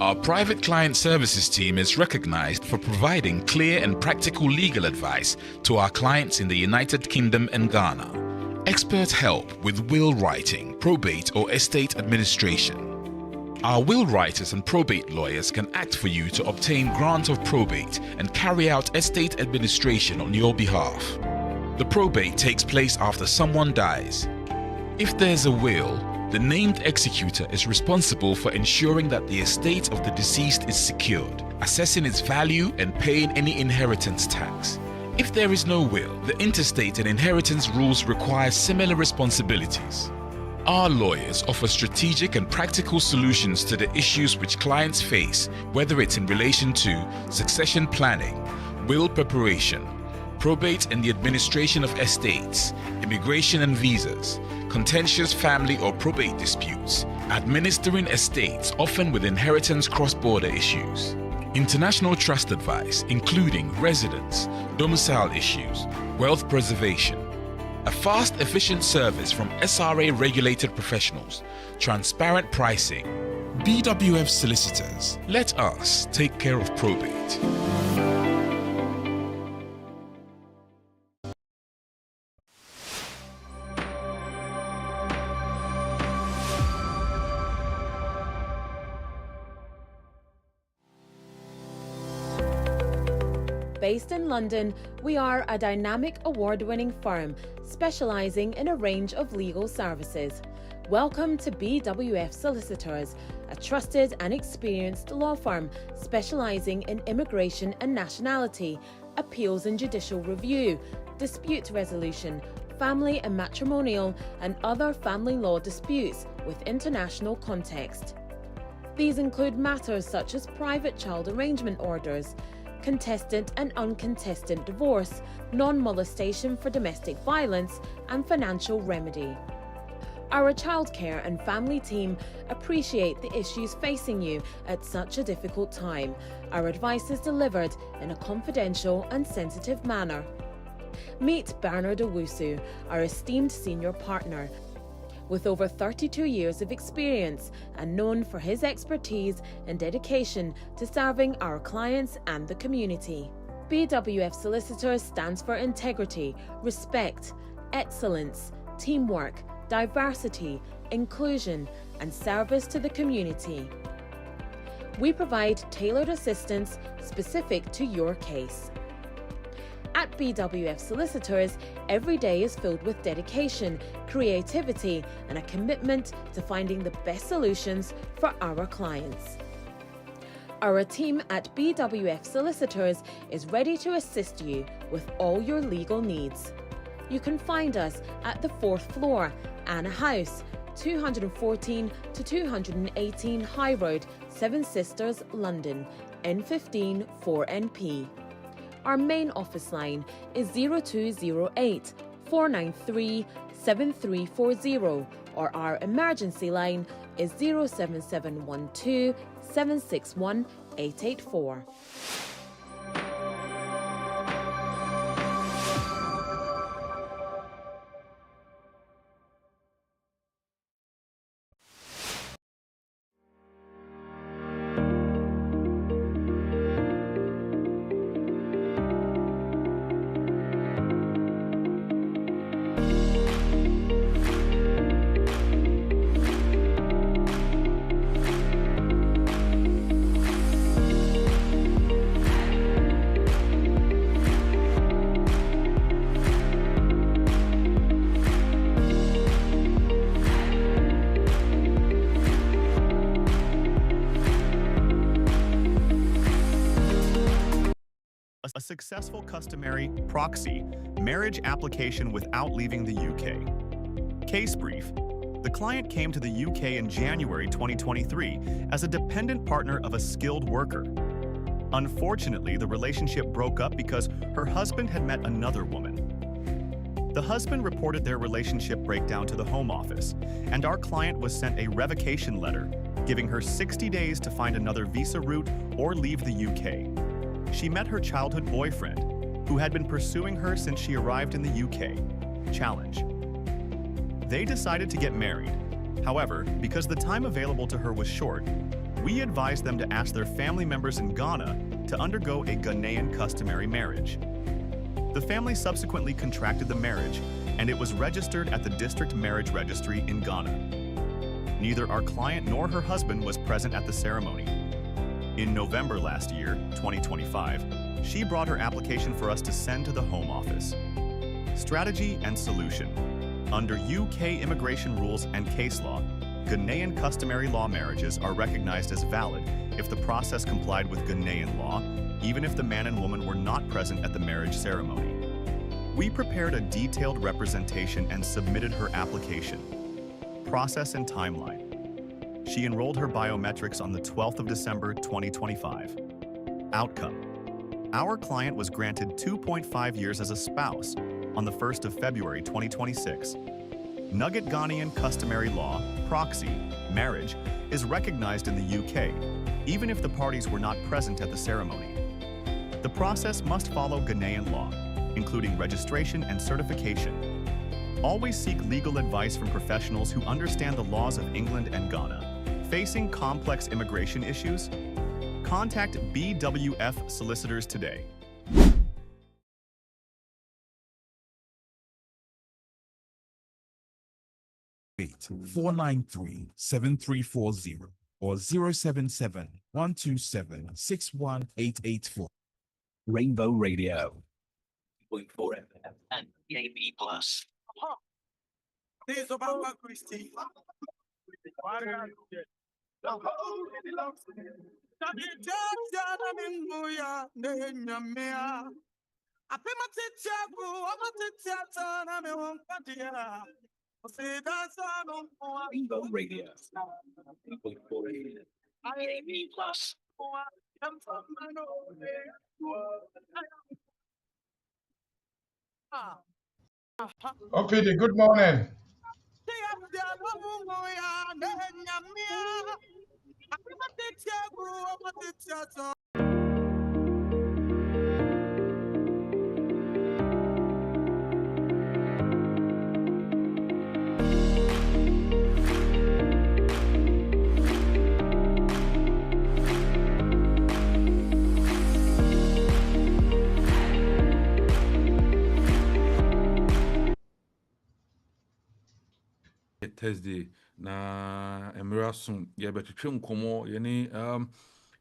Our private client services team is recognized for providing clear and practical legal advice to our clients in the United Kingdom and Ghana. Expert help with will writing, probate or estate administration. Our will writers and probate lawyers can act for you to obtain grant of probate and carry out estate administration on your behalf. The probate takes place after someone dies. If there's a will, the named executor is responsible for ensuring that the estate of the deceased is secured, assessing its value and paying any inheritance tax. If there is no will, the intestate and inheritance rules require similar responsibilities. Our lawyers offer strategic and practical solutions to the issues which clients face, whether it's in relation to succession planning, will preparation, probate and the administration of estates, immigration and visas, contentious family or probate disputes, administering estates often with inheritance cross-border issues, international trust advice including residence, domicile issues, wealth preservation, a fast, efficient service from SRA-regulated professionals, transparent pricing. BWF Solicitors, let us take care of probate. Based in London, we are a dynamic award-winning firm specialising in a range of legal services. Welcome to BWF Solicitors, a trusted and experienced law firm specialising in immigration and nationality, appeals and judicial review, dispute resolution, family and matrimonial and other family law disputes with international context. These include matters such as private child arrangement orders, contested and uncontested divorce, non-molestation for domestic violence, and financial remedy. Our childcare and family team appreciate the issues facing you at such a difficult time. Our advice is delivered in a confidential and sensitive manner. Meet Bernard Owusu, our esteemed senior partner. With over 32 years of experience and known for his expertise and dedication to serving our clients and the community. BWF Solicitors stands for integrity, respect, excellence, teamwork, diversity, inclusion, and service to the community. We provide tailored assistance specific to your case. At BWF Solicitors, every day is filled with dedication, creativity, and a commitment to finding the best solutions for our clients. Our team at BWF Solicitors is ready to assist you with all your legal needs. You can find us at the 4th floor, Anna House, 214 to 218 High Road, Seven Sisters, London, N15 4NP. Our main office line is 0208 493 7340 or our emergency line is 07712 761 884. A successful customary proxy marriage application without leaving the UK. Case brief. The client came to the UK in January 2023 as a dependent partner of a skilled worker. Unfortunately, the relationship broke up because her husband had met another woman. The husband reported their relationship breakdown to the Home Office, and our client was sent a revocation letter, giving her 60 days to find another visa route or leave the UK. She met her childhood boyfriend, who had been pursuing her since she arrived in the UK. Challenge. They decided to get married. However, because the time available to her was short, We advised them to ask their family members in Ghana to undergo a Ghanaian customary marriage. The family subsequently contracted the marriage, and it was registered at the District Marriage Registry in Ghana. Neither our client nor her husband was present at the ceremony. In November last year, 2025, she brought her application for us to send to the Home Office. Strategy and solution. Under UK immigration rules and case law, Ghanaian customary law marriages are recognized as valid if the process complied with Ghanaian law, even if the man and woman were not present at the marriage ceremony. We prepared a detailed representation and submitted her application. Process and timeline. She enrolled her biometrics on the 12th of December 2025. Outcome. Our client was granted 2.5 years as a spouse on the 1st of February 2026. Nugget Ghanaian customary law, proxy, marriage, is recognized in the UK, even if the parties were not present at the ceremony. The process must follow Ghanaian law, including registration and certification. Always seek legal advice from professionals who understand the laws of England and Ghana. Facing complex immigration issues? Contact BWF Solicitors today. 493-7340 or 077-127-61884. Rainbow Radio 0.4 FM and DAB+. Rainbow Radio 0.4 FM OPD, good morning. Thursday na emirasun ye betwetwe nkomo ye ni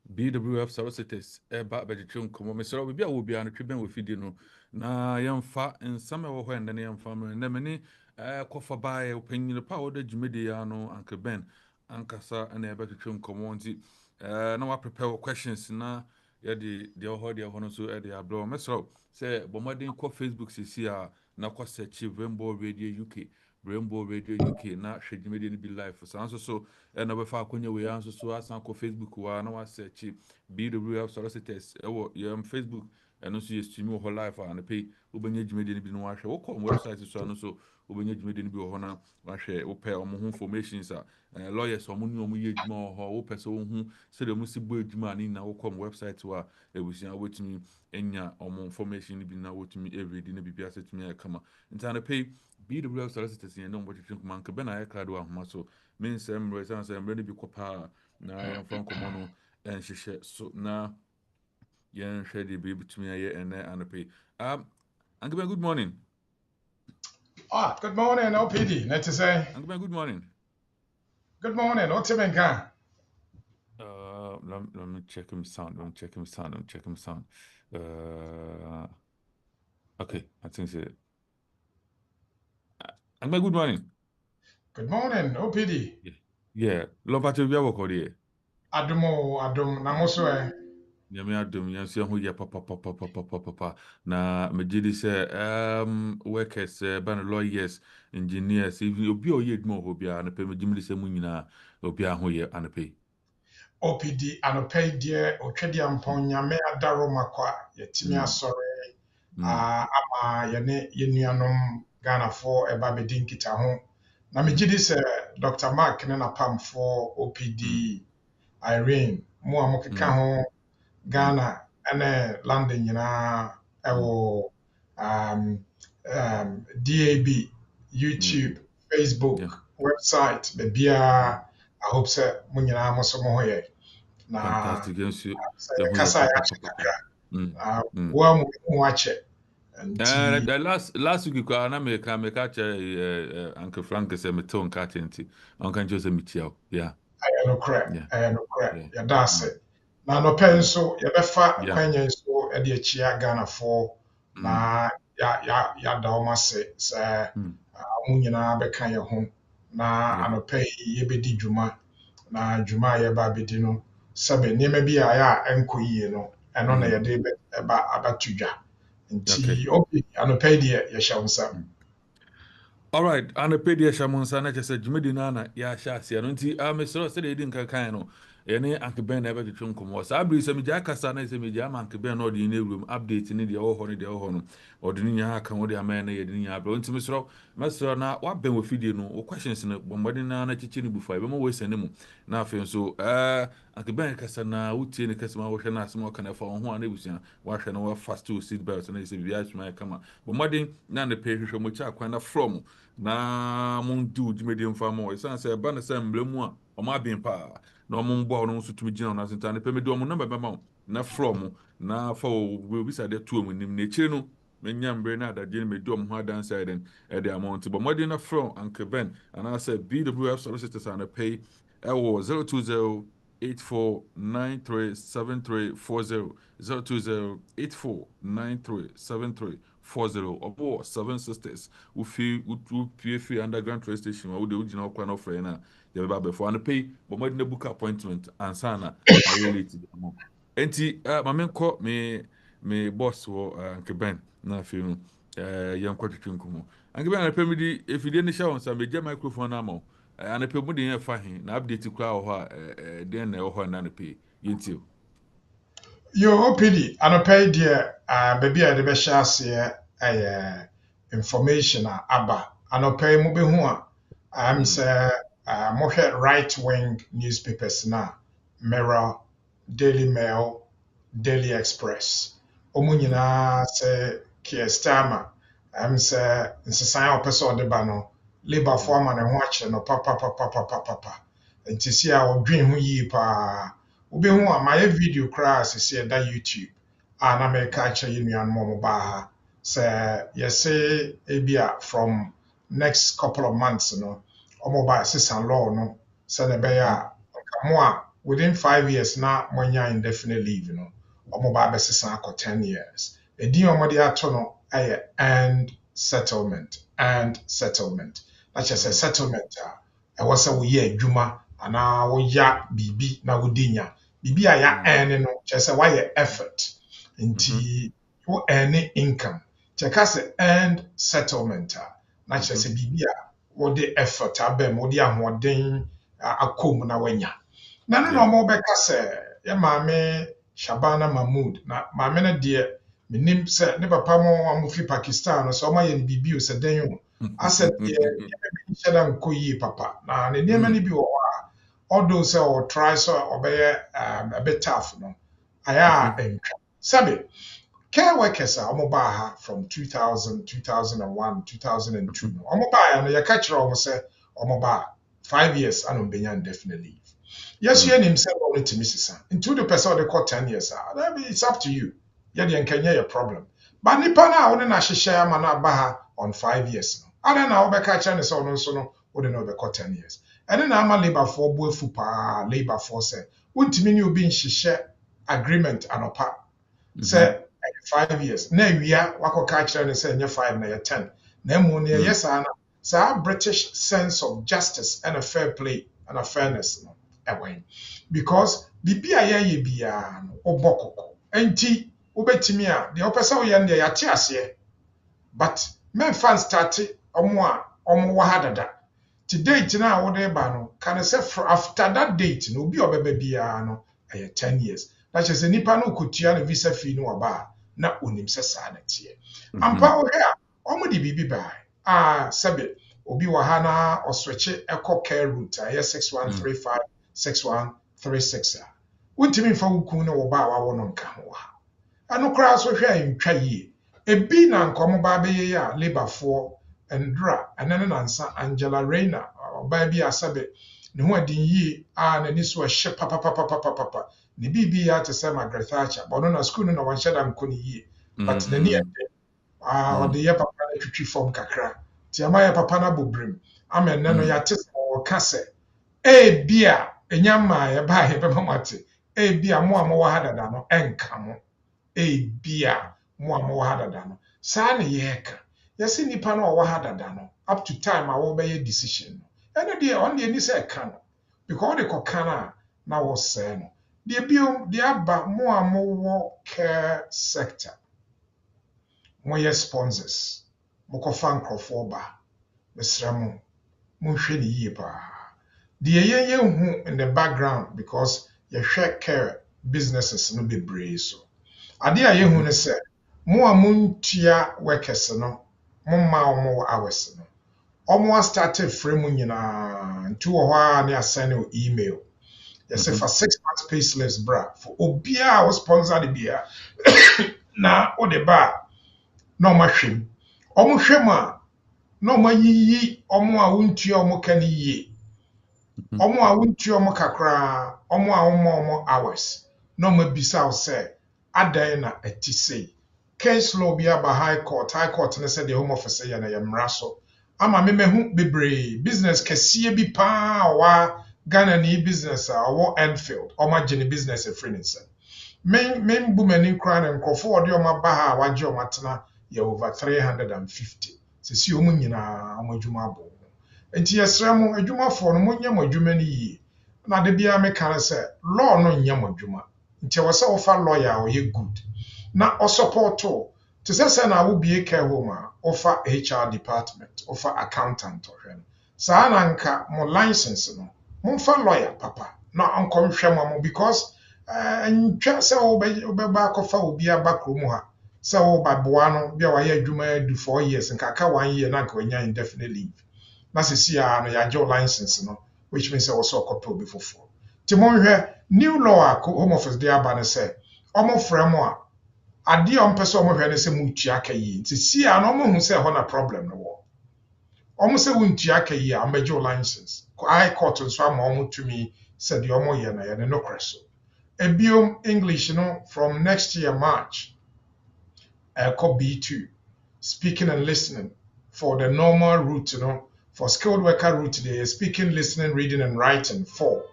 BWF solicitors eba betwetwe nkomo mesoro bibia wo bia no tweben wo fidi no na yemfa nsame wo ho ende ne yemfa me na meni kofa bae opanyini pa wo da dwumedi ya no Uncle Ben ankasa na betwetwe nkomo nti na wa prepare questions na ye de ho no so e de ablo mesoro say bomodin ko Facebook sisi a na ko search Rainbow Radio UK Rainbow Radio UK na hwedwumedi no bi live so na befa akonya we anso so asan ko Facebook wa na wa search BWF solicitors ewo yam Facebook eno so stream ho live and pay obenya dwumedi no bi no wa hwe wo ko website so no so obenya dwumedi no bi ho na wa hwe wo pay omo information sa lawyers omo ni omo ye dwuma ho wo pese wo hu se de mo si bo dwuma ni na wo ko website wa ebusia wotimi enya omo information bi na wotimi everyday na bibia setimi akama ntana pay BWF solicitors in no what you think man be na card wa homa so mean sem reason say am ready be kopa na yan fan komo no en hwehwe so na yan hwe de be bitumi aye ene anope Angbe good morning. Good morning, OPD. Net to say. Angbe good morning. Good morning. What's your name? Let me check him sound. Okay, I think so. Angbe good morning. Good morning, OPD. Yeah. Lopato bia wo kodi. Adum na moso Nyame adum yanso ho ye papa na megidi se workers ban lawyers engineers even obi o ye dmo ho bia na pe megimli se mu nyina obi a ho ye anape OPD anope die otwedi ampon nyame adaro makwa yetimi asore ama yene yenuanom Ghana for eba bedi nkita ho na megidi se Dr. Mark ne na pam for OPD Irene mo amokeka ho Ghana ene London nyina ewo DAB YouTube Facebook website bebia I hope so mo nyina mo so mo hoye Fantastic. Yes, you kasa ya papa. wa mu ache nti The last week na me catch Uncle Frank say me ton catch nti on kan just me tia. Yeah. ayɛ nokorɛ Yeah. Yeah. yɛda ase na nɔpɛ Mm. nso yɛbɛfa Yeah. kwanya nso de akyia Ghanafoɔ na yɛada wɔn ase sɛ mo nyinaa bɛka yɛn ho na anɔpɛ yi yɛbɛdi dwuma na dwuma a yɛba abɛdi no sɛbe nneɛma bi a ayɛ a ɛnkɔ yie no ɛno na yɛde abɛto dwa nti obi anɔpɛ yi deɛ yɛhyɛ wo nsa. All right, and the pedia shamonsa na just jumedi nana ya shasi anunti mesro se de din kan no ene Uncle Ben ebe de twonkom was abri se meja kasa na se meja Uncle Ben no de in room update ni de wo ho no o de nya aka wo de amen na ye de nya abro nti mesro na wa ben wo fidie no wo questions no bombodi na chichi ni bufa ebe mo we sene mu na afen so Uncle Ben kasa na wutie ne kasa ma wo hwe na asem ka na fa ho ana ebusia wa hwe na wa fast to seat belt na se bia atuma kama bombodi na ne pe hwehwe mo cha kwan na from na mon do dwumedi mfa mo esan se ba ne se mblemu a o ma bin pa na o mon bo no nso tumi gina na senta ne pemedi o mo number bema na from na fa o bi sa de to mu nim na chire no menya mbre na adagye me do mo ho adansa den e de amount but modern na from Uncle Ben and I said BWF solicitors and pay e wo 020 84937340 02084937340 or 7 sisters who feel underground train station who do you kwan of na ya be before and pay but more than book appointment and sana I really to them enti my men call me boss wo Uncle Ben na feel no yan kwatwetwe nkomo Uncle Ben na pay me di if you dey show on some me microphone na mo and pay mu dey fa hin na update kura ho a den na ho na no pay yentio yo opidi anɔpɛ deɛ baabi a yɛde bɛhyɛ aseɛ ɛyɛ information a aba anɔpɛ yi mobɛhu a am sɛ mohwɛ right wing newspapers na Mirror, Daily Mail, Daily Express ɔmo nyinaa sɛ Keir Starmer am sɛ nsesan a ɔpɛ sɛ ɔde ba no labourfoɔ ama ne ho akyerɛ no papapapapapa nti si a ɔdwen ho yie paa wobɛhu a mayɛ video koraa sisi ɛda YouTube a na mɛka akyerɛ yɛ nuanom a ɔmo baa ha sɛ yɛse ebia from next couple of months no ɔmo ba sesa law no sɛdeɛ ɛbɛyɛ a nka mo a within 5 years na moanya indefinite leave no ɔmo ba abɛsesa akɔ 10 years edin a ɔmo de ato no ɛyɛ end settlement na kyerɛ sɛ settlement a ɛwɔ sɛ woyɛ adwuma anaa woya biribi na wodi nya biribi a ya earn no kyerɛ sɛ wayɛ effort nti wo earn income kyerɛ ka sɛ end settlement a na kyerɛ sɛ biribi a wode effort abɛm wode ahoɔden akɔm na wanya na no na ɔmo bɛka sɛ yɛ maame Shabana Mahmood na maame no deɛ menim sɛ ne papa mo amofi Pakistan no sɛ ɔmo ayɛ no biribi o sɛ dan o asɛ deɛ hyɛ da nkɔ yie papa na ne nneɛma no bi wɔ hɔ a although sɛ ɔtry sɛ ɔbɛyɛ a bit tough no ayɛ a ɛntwa sɛbe care workers a ɔmo baa ha from 2000 2001 2002 no ɔmo baa no yɛka kyerɛ ɔmo sɛ ɔmo baa 5 years ana ɔmbɛnya indefinite leave yes yɛnim sɛ ɔno tumi sesa nti wode pɛ sɛ ɔde kɔ 10 years a that be it's up to you yɛdeɛ nkɛnyɛ yɛ problem but nipa no a wode no ahyehyɛ ama no aba ha on 5 years no adɛn na wobɛka kyerɛ ne sɛ ɔno nso no wode no wobɛkɔ 10 years ɛne na ama labourfoɔ bu afu paa labourfoɔ sɛ wontumi ne obi nhyehyɛ agreement anɔpa sɛ 5 years na awia wakɔka kyerɛ ne sɛ ɛnyɛ 5 na yɛ 10 na mmom ne ɛyɛ saa na saa British sense of justice and a fair play and a fairness no ɛwɔ because biribi a yɛyɛ biara no wobɔ kɔkɔ nti wobɛtumi a deɛ wopɛ sɛ woyɛ no deɛ yɛate aseɛ but mɛmfa nstarte ɔmo a ɔmo wɔ ha dada ti date na wode ba no ka ne sɛ after that date no obi a ɔbɛba biara no ɛyɛ 10 years na kyerɛ sɛ nipa no kotua no visa fee no wɔ ba na onim sɛ saa na teɛ ampa wohwɛ a ɔmo de biribi baa sɛbe obi wɔ ha na ɔswɛkye ɛkɔ care route a ɛyɛ 6135 6136 a wontumi mfa wo kun ne wo ba a wawɔ no nka ho ha ano koraa so hwɛ a ntwa yie ebi na nkɔmo ba bɛyɛ yi a labourfoɔ Ndra ɛne ne nansa Angela Rayner ɔbaa bi a sɛbe ne ho adin yie a n'ani so ɛhyɛ papapapapapa ne biribi yɛ ate sɛ Margaret Thatcher bɔno na school no na wɔnhyɛ da nkɔ ne yie but n'ani ɛdɛ ɔde yɛ papa no twitwi fam kakra nti ama yɛ papa no abɔ berem ama ɛnɛ no yɛate sɛ wɔka sɛ ebia ɛnya mmaa yɛbaa yɛbɛma mo ate ebia mo a mowɔ ha dada no ɛnka mo ebia mo a mowɔ ha dada no saa ne yɛreka yɛsɛ nipa no a ɔwɔ ha dada no up to time a wɔbɛyɛ decision no ɛno deɛ ɔno deɛ ani sɛ ɛka no because ɔde kɔka no a na wɔsɛe no deɛ bio deɛ aba mo a mowɔ care sector moyɛ sponsors mokɔfa nkurɔfoɔ ba mesrɛ mo monhwɛ ne yie paa deɛ yɛhu in the background because yɛhwɛ care businesses no bebree so adeɛ a yɛhu ne sɛ mo a montua workers no momma ɔmo wɔ hours no ɔmo astarte frɛ mu nyinaa nti wɔ hɔ a ne asɛn no email yɛsɛ fa 6 months pay slips bra for obiara a wo sponsor de bia na wode ba na ɔmo ahwɛ mu ɔmo hwɛ mu a na ɔmo ayiyi ɔmo a wontua ɔmo ka ne yie ɔmo a wontua ɔmo kakra ɔmo a ɔmo ɔmo hours na ɔmo abisa wo sɛ adan na ɛte sei case law bi aba high court ne sɛ deɛ home office yɛ na yɛ mmara so ama me mahu bebree business kɛseɛ bi paa ɔwɔ Ghana ni business a ɔwɔ Enfield ɔmo agye ne business afiri ne nsam membu m'ani koraa ne nkurɔfoɔ ɔde ɔmo aba ha a wagye ɔmo atena yɛ over 350 sisi ɔmo nyinaa ɔmo adwuma abɔ nti yɛsrɛ mo adwumafoɔ no monyɛ mo adwuma no yie na de bia meka ne sɛ law no nyɛ mo adwuma nti ɛwɔ sɛ wofa lawyer a ɔyɛ good na ɔsupporto te sɛ na wobie care home a wofa HR department wofa accountant ɔhwɛ no saa na nka mo license no momfa lawyer papa na ɔnkɔhwɛ mo because ntwa sɛ wobɛba akɔfa obi aba kurom ha sɛ woba boa no bia wayɛ adwuma do 4 years nka aka 1 year na nka wanya indefinite leave na sisi a no yɛagye license no which means sɛ wɔ sɛ ɔkɔpɛ obi foforɔ nti monhwɛ new law a home office de aba no sɛ ɔmofrɛ mo a adeɛ a ɔmpɛ sɛ ɔmohwɛ no sɛ motua ka yie nti si a no ɔmohu sɛ ɛhɔ na problem no wɔ ɔmo sɛ wontua ka yie a ɔmbɛgye license high court nso ama ɔmo tumi sɛ deɛ ɔmoyɛ no yɛne nokorɛ so ebiom English no from next year March ɛkɔ B2 speaking and listening for the normal route for skilled worker route they are speaking listening reading and writing 4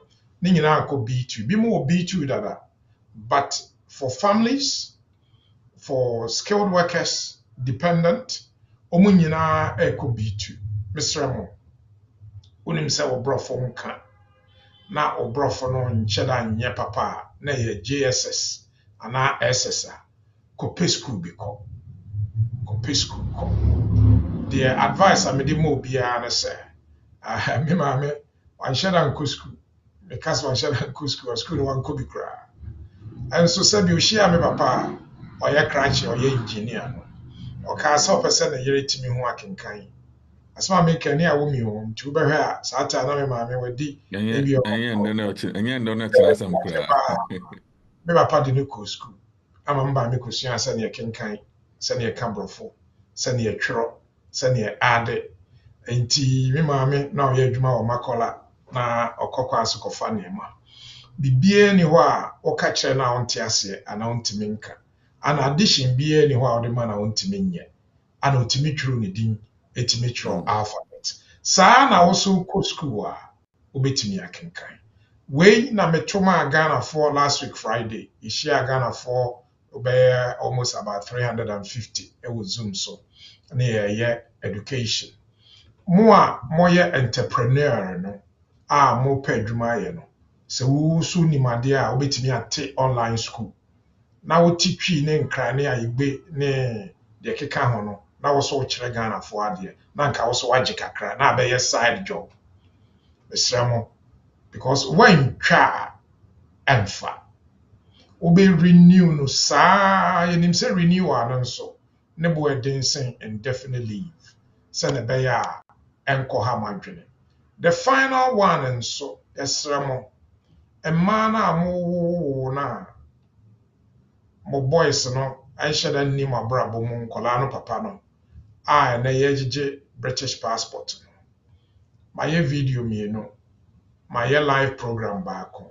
ne nyinaa kɔ B2 bi mo wɔ B2 dada but for families for skilled workers dependent ɔmo nyinaa ɛkɔ B2 mesrɛ mo wonim sɛ wɔbrɔfo nka na wɔbrɔfo no nkyɛ da nyɛ papa a na yɛ JSS anaa SS a kɔpɛ school bi kɔpɛ school kɔ deɛ advice a mede ma obiara ne sɛ me maame wanhyɛ da nkɔ school meka sɛ wanhyɛ da nkɔ school a school no wankɔ bi koraa ɛnso sɛ bi ohyia me papa a ɔyɛ krakye ɔyɛ engineer no ɔkaa sɛ ɔpɛ sɛ ne yere timi ho akenkan asɛm a meka ni a wɔmi wɔ nti wobɛhwɛ a saa taa na me maame wadi me papa de no kɔ school ama mba me kɔsua sɛneɛ kenkan sɛneɛ ka borɔfo sɛneɛ twerɛ sɛneɛ ade nti me maame na ɔyɛ adwuma wɔ makɔla na ɔkɔkɔ ase kɔfa nneɛma bibie ni hɔ a ɔka kyerɛ na ɔnte aseɛ ana ɔntumi nka ana addition bie ni hɔ a ɔde ma na ɔntumi nyɛ ana ɔtumi twerɛ ne din ɛtumi twerɛ alphabet saa na wɔso kɔ school a wobɛtumi akenkan wei na metoma Ghanafoɔ last week Friday yɛhyia Ghanafoɔ wobɛyɛ almost about 350 ɛwɔ Zoom so ne yɛyɛ education mo a moyɛ entrepreneur no a mopɛ adwuma ayɛ no sɛ woso nimadeɛ a wobɛtumi ate online school na wote twi ne nkrane a yɛgbe ne deɛ keka ho no na wo so kyerɛ Ghanafoɔ adeɛ na nka wo so wagye kakra na abɛyɛ side job mesrɛ mo because when twa ɛmfa wobɛ renew no saa yɛnim sɛ renewal no nso ne bo ɛden sen indefinite leave sɛ ne bɛyɛ a ɛnkɔ ha madwene the final one nso yɛsrɛ mo mmaa no a mowowo no a mo boys no ɛnhyɛ da nnim abrabɔ mu nkɔlaa no papa no a ɛnɛ yɛgyegye British passport no mayɛ video mmienu my live program back on.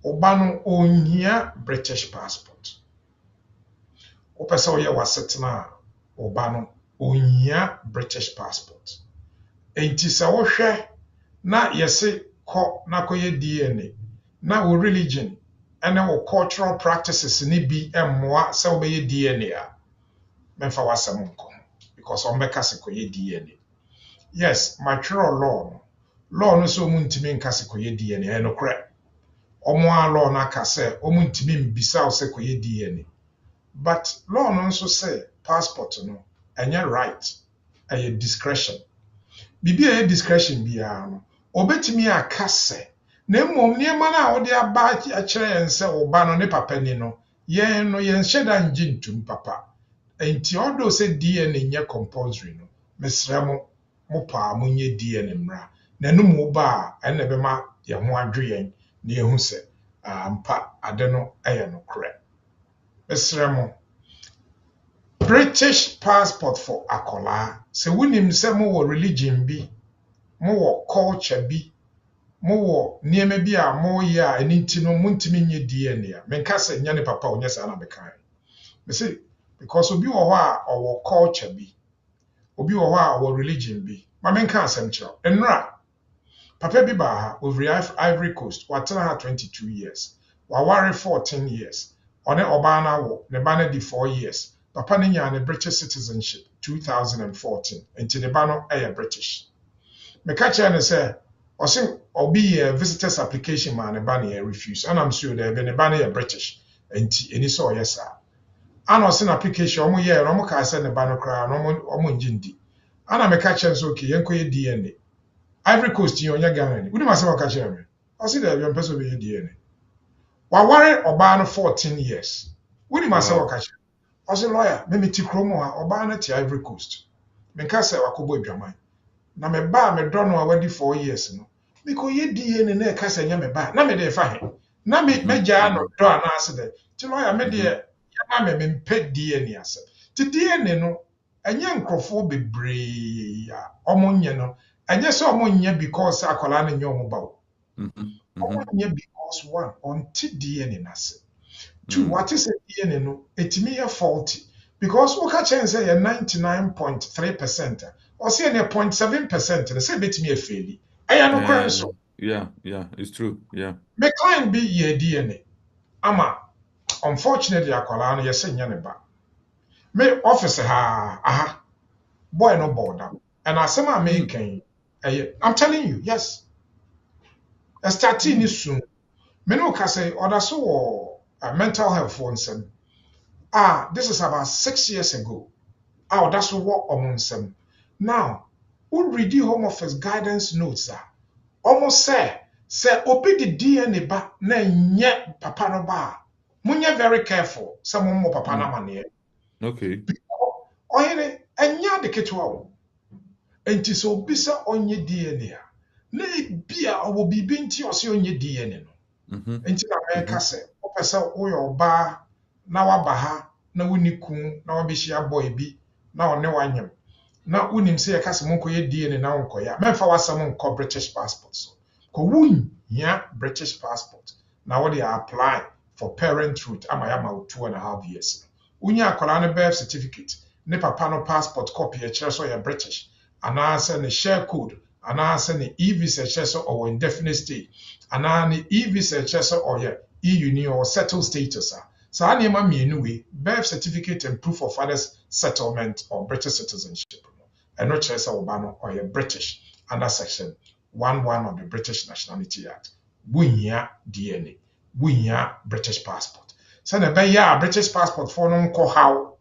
Obano onhia British passport. Opesa oye wasetna Obano onhia British passport. Enti se wo hwe na yese ko na koye DNA na wo religion ene wo cultural practices ni bi emmoa se wo be DNA a memfa wasem nko because on beka se koye DNA. Yes, material law no so mu ntimi nka se koye DNA eno kre. Omo a law na ka se omu ntimi mbisa o se koye DNA. But law no nso say passport no enye right, eye discretion. Bibi eye discretion biya no obetimi aka se na mmom niema na wo de aba a kire ense oba no ne papa ni no yen no yen hyeda ngi ntum papa. Enti odo se DNA nye compulsory no mesremo mo pa mo nye DNA mra na no mo ba a ene be ma ye ho adwe yen na ye hu se ampa ade no eye no kore. Mesremo British passport for akola se wonim se mo wo religion bi mo wo culture bi mo wo niema bi a mo ye a enti no mo ntimi nye DNA me nka se nya ne papa onye sa na be kan me say because obi wo ho a owo culture bi obi wo ho a owo religion bi ma me nka asem kiro enra papa bi ba ha over Ivory Coast watena ha 22 years waware 14 years one oba na wo ne ba na di 4 years papa ne nya ne British citizenship 2014 enti ne ba no British me ka kire ne say osin obi visitors application ma ne ba ne refuse and I'm sure there be ne ba ne British enti eni so yes ana osin application omo ye no mo ka say ne ba no kra no omo njindi ana me ka kire so okay yenkoye DNA Ivory Coast yi onya Ghana ni. Wudi ma se waka kire me. O si da bi person be DNA. Wa ware oba no 14 years. Wudi ma se waka kire. O si lawyer, me ti kromo a oba na ti Ivory Coast. Me ka se wakobo adwaman. Na me ba me do no a wadi 4 years no. Me ko ye DNA na e ka se nya me ba. Na me de fa he. Na me gya no do ana ase de. Ti lawyer me de ya ma me mpe DNA ase. Ti DNA no enye nkrofo bebree a omo nye no enye so omo nye because akola na nye omo bawo omo nye because one onti DNA na se two what is DNA no etimi ye faulty because we ka chen say 99.3% or say 0.7% na say betimi e faili eya no kran so yeah it's true yeah me client be ye DNA ama unfortunately akola no ye se nya ne ba me office ha boy no border and asema me kan I'm telling you, yes. A starting is soon. Menu can say, or that's so mental health for some. This is about 6 years ago. That's what among some. Now, who read the Home Office guidance notes? Almost say, open the DNA ba na nye papa no ba. Munye very careful. Some more papa na mane. Okay. Oyene, enya de ketwa. Enti so bisa onye DNA. Na bia owo bibi nti ose onye DNA no. Enti na me ka se, opese wo yo ba na waba ha na woni kun na wabehia boy bi na one wanyem. Na unim se ye ka se monko ye DNA na wonko ya. Memfa wasam nko British passport so. Ko wun ya British passport. Na wo dey apply for parenthood amaya ma 2.5 years. Unya akola no birth certificate, ne papa no passport copy e kire so ye British. Anaasɛ ne share code anaasɛ ne e-visa kyerɛ sɛ ɔwɔ indefinite stay anaa ne e-visa kyerɛ sɛ ɔyɛ EU ni or settled status a saa nneɛma mmienu wei birth certificate and proof of father's settlement or British citizenship ɛno kyerɛ sɛ ɔba no ɔyɛ British under section 11 of the British Nationality Act wonhia DNA wonhia British passport sɛnea ɛbɛyɛ a British passport for no nkɔ haw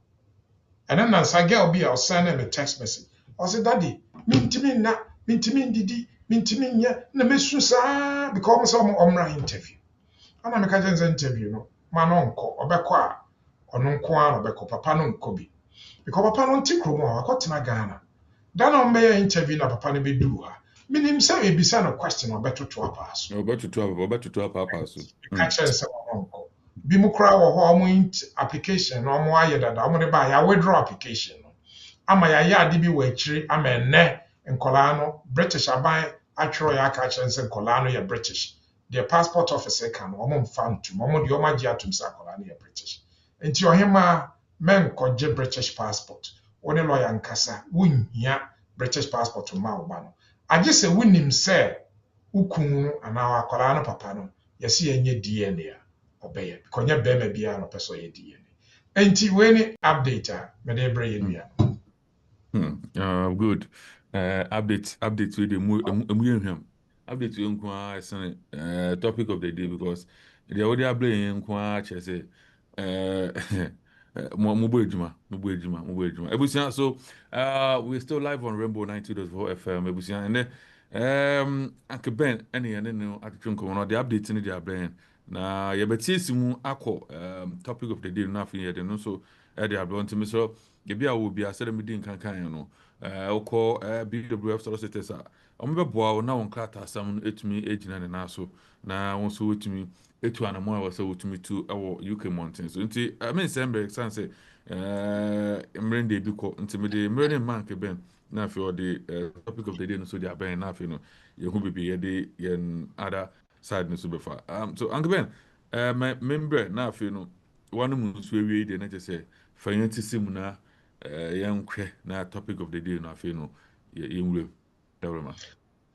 ɛno na nsa girl bi a ɔsɛn me text message ɔsɛ daddy mintimi ndidi mintimi nyɛ na mesu saa because ɔmra interview ana meka gye nza interview no ma no nkɔ ɔbɛkɔ a ɔno nko ara ɔbɛkɔ papa no nkɔ bi because papa no nti kromo a akɔtena Ghana da na ɔmbɛyɛ interview na papa no bɛduru ha minim sɛ ebisa no question ɔbɛtoto apa so ɔbɛtoto apa so ka kyerɛ sɛ ɔno nkɔ bi mu kora wɔ hɔ ɔmo application na ɔmo ayɛ dada ɔmo de ba ya withdraw application no ama ya ade bi wɔ akyiri ama ennɛ nkɔlaa no British aban actually ya ka kyerɛ sɛ nkɔlaa no yɛ British the passport office ka no ɔmo mfa ntom ɔmo de ɔmo agye atom sɛ akɔlaa no yɛ British nti ɔhema menkɔgye British passport wo ne lawyer nkasa wonhia British passport ma wo ba no agye sɛ wonim sɛ ukun no anaa akɔlaa no papa no yɛsi yɛnyɛ DNA a ɔbɛyɛ kɔnyɛ bɛrima biara na ɔpɛ sɛ ɔyɛ DNA nti wei ne update a mede brɛ yɛ nua Good. Update with the Muyehem. Update to Unkwa is topic of the day because the audio playing Unkwa say Mubejuma. Ebusian, so we're still live on Rainbow 92.4 FM. Ebusian, and then Uncle Ben, any and then at Chunko, the updates in the brain. Na yɛbɛtie akɔ topic of the day no afei yɛde no nso ɛde abrɛ nti mesrɛ yɛbi a wɔ bi asɛde medi nkankan no wokɔ BWF solicitors a ɔmobɛboa wo na wo nkrataasɛm no ɛtumi ɛgyina ne nan so na wo nso wɔtumi ɛtu anamo a wɔ sɛ wɔtumi tu ɛwɔ UK mountain so nti mensɛm brɛ san sɛ mmerɛ de bi kɔ nti mede mmerɛ ne mma nke bɛn na afei ɔde topic of the day no so de abɛn na afei no yɛhu bebree yɛde yɛn ada side no so befa so Uncle Ben member na afei no one mu so awie de na kyerɛ sɛ fa yɛn ti sim na yɛnhwɛ na topic of the day no afei no yɛnwura dawrama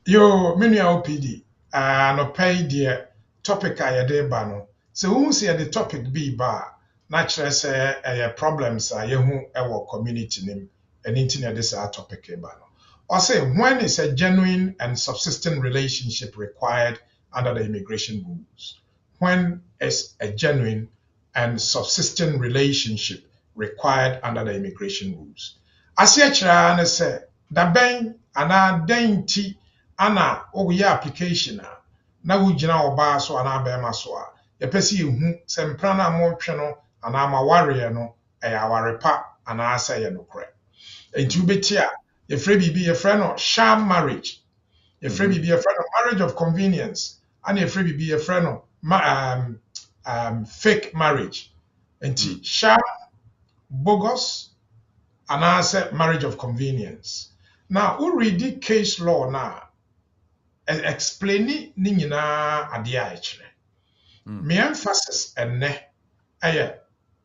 yo me nua OPD anɔpa yi deɛ topic a yɛde ba no sɛ wohu sɛ yɛde topic bi ba na kyerɛ sɛ ɛyɛ problems a yɛhu ɛwɔ community nim ɛne nti na yɛde saa topic ba no ɔsɛ when is a genuine and subsisting relationship required under the immigration rules? When is a genuine and subsisting relationship required under the immigration rules? Aseɛ kyerɛ ne sɛ dabɛn anaa dɛn nti ana woyɛ application a na wogyina ɔbaa so anaa bɛrima so a yɛpɛ sɛ yɛhu sɛ mpra no a motwe no anaa ma wareɛ no ɛyɛ aware pa anaa sɛ ɛyɛ nokorɛ. Nti wobɛti a yɛfrɛ biribi yɛfrɛ no sham marriage yɛfrɛ biribi yɛfrɛ no marriage of convenience and yɛfrɛ biribi yɛfrɛ no fake marriage nti sham bogus anaasɛ marriage of convenience now who read the case law na explain ne nyinaa adeɛ a ɛkyerɛ me emphasis ɛnnɛ ɛyɛ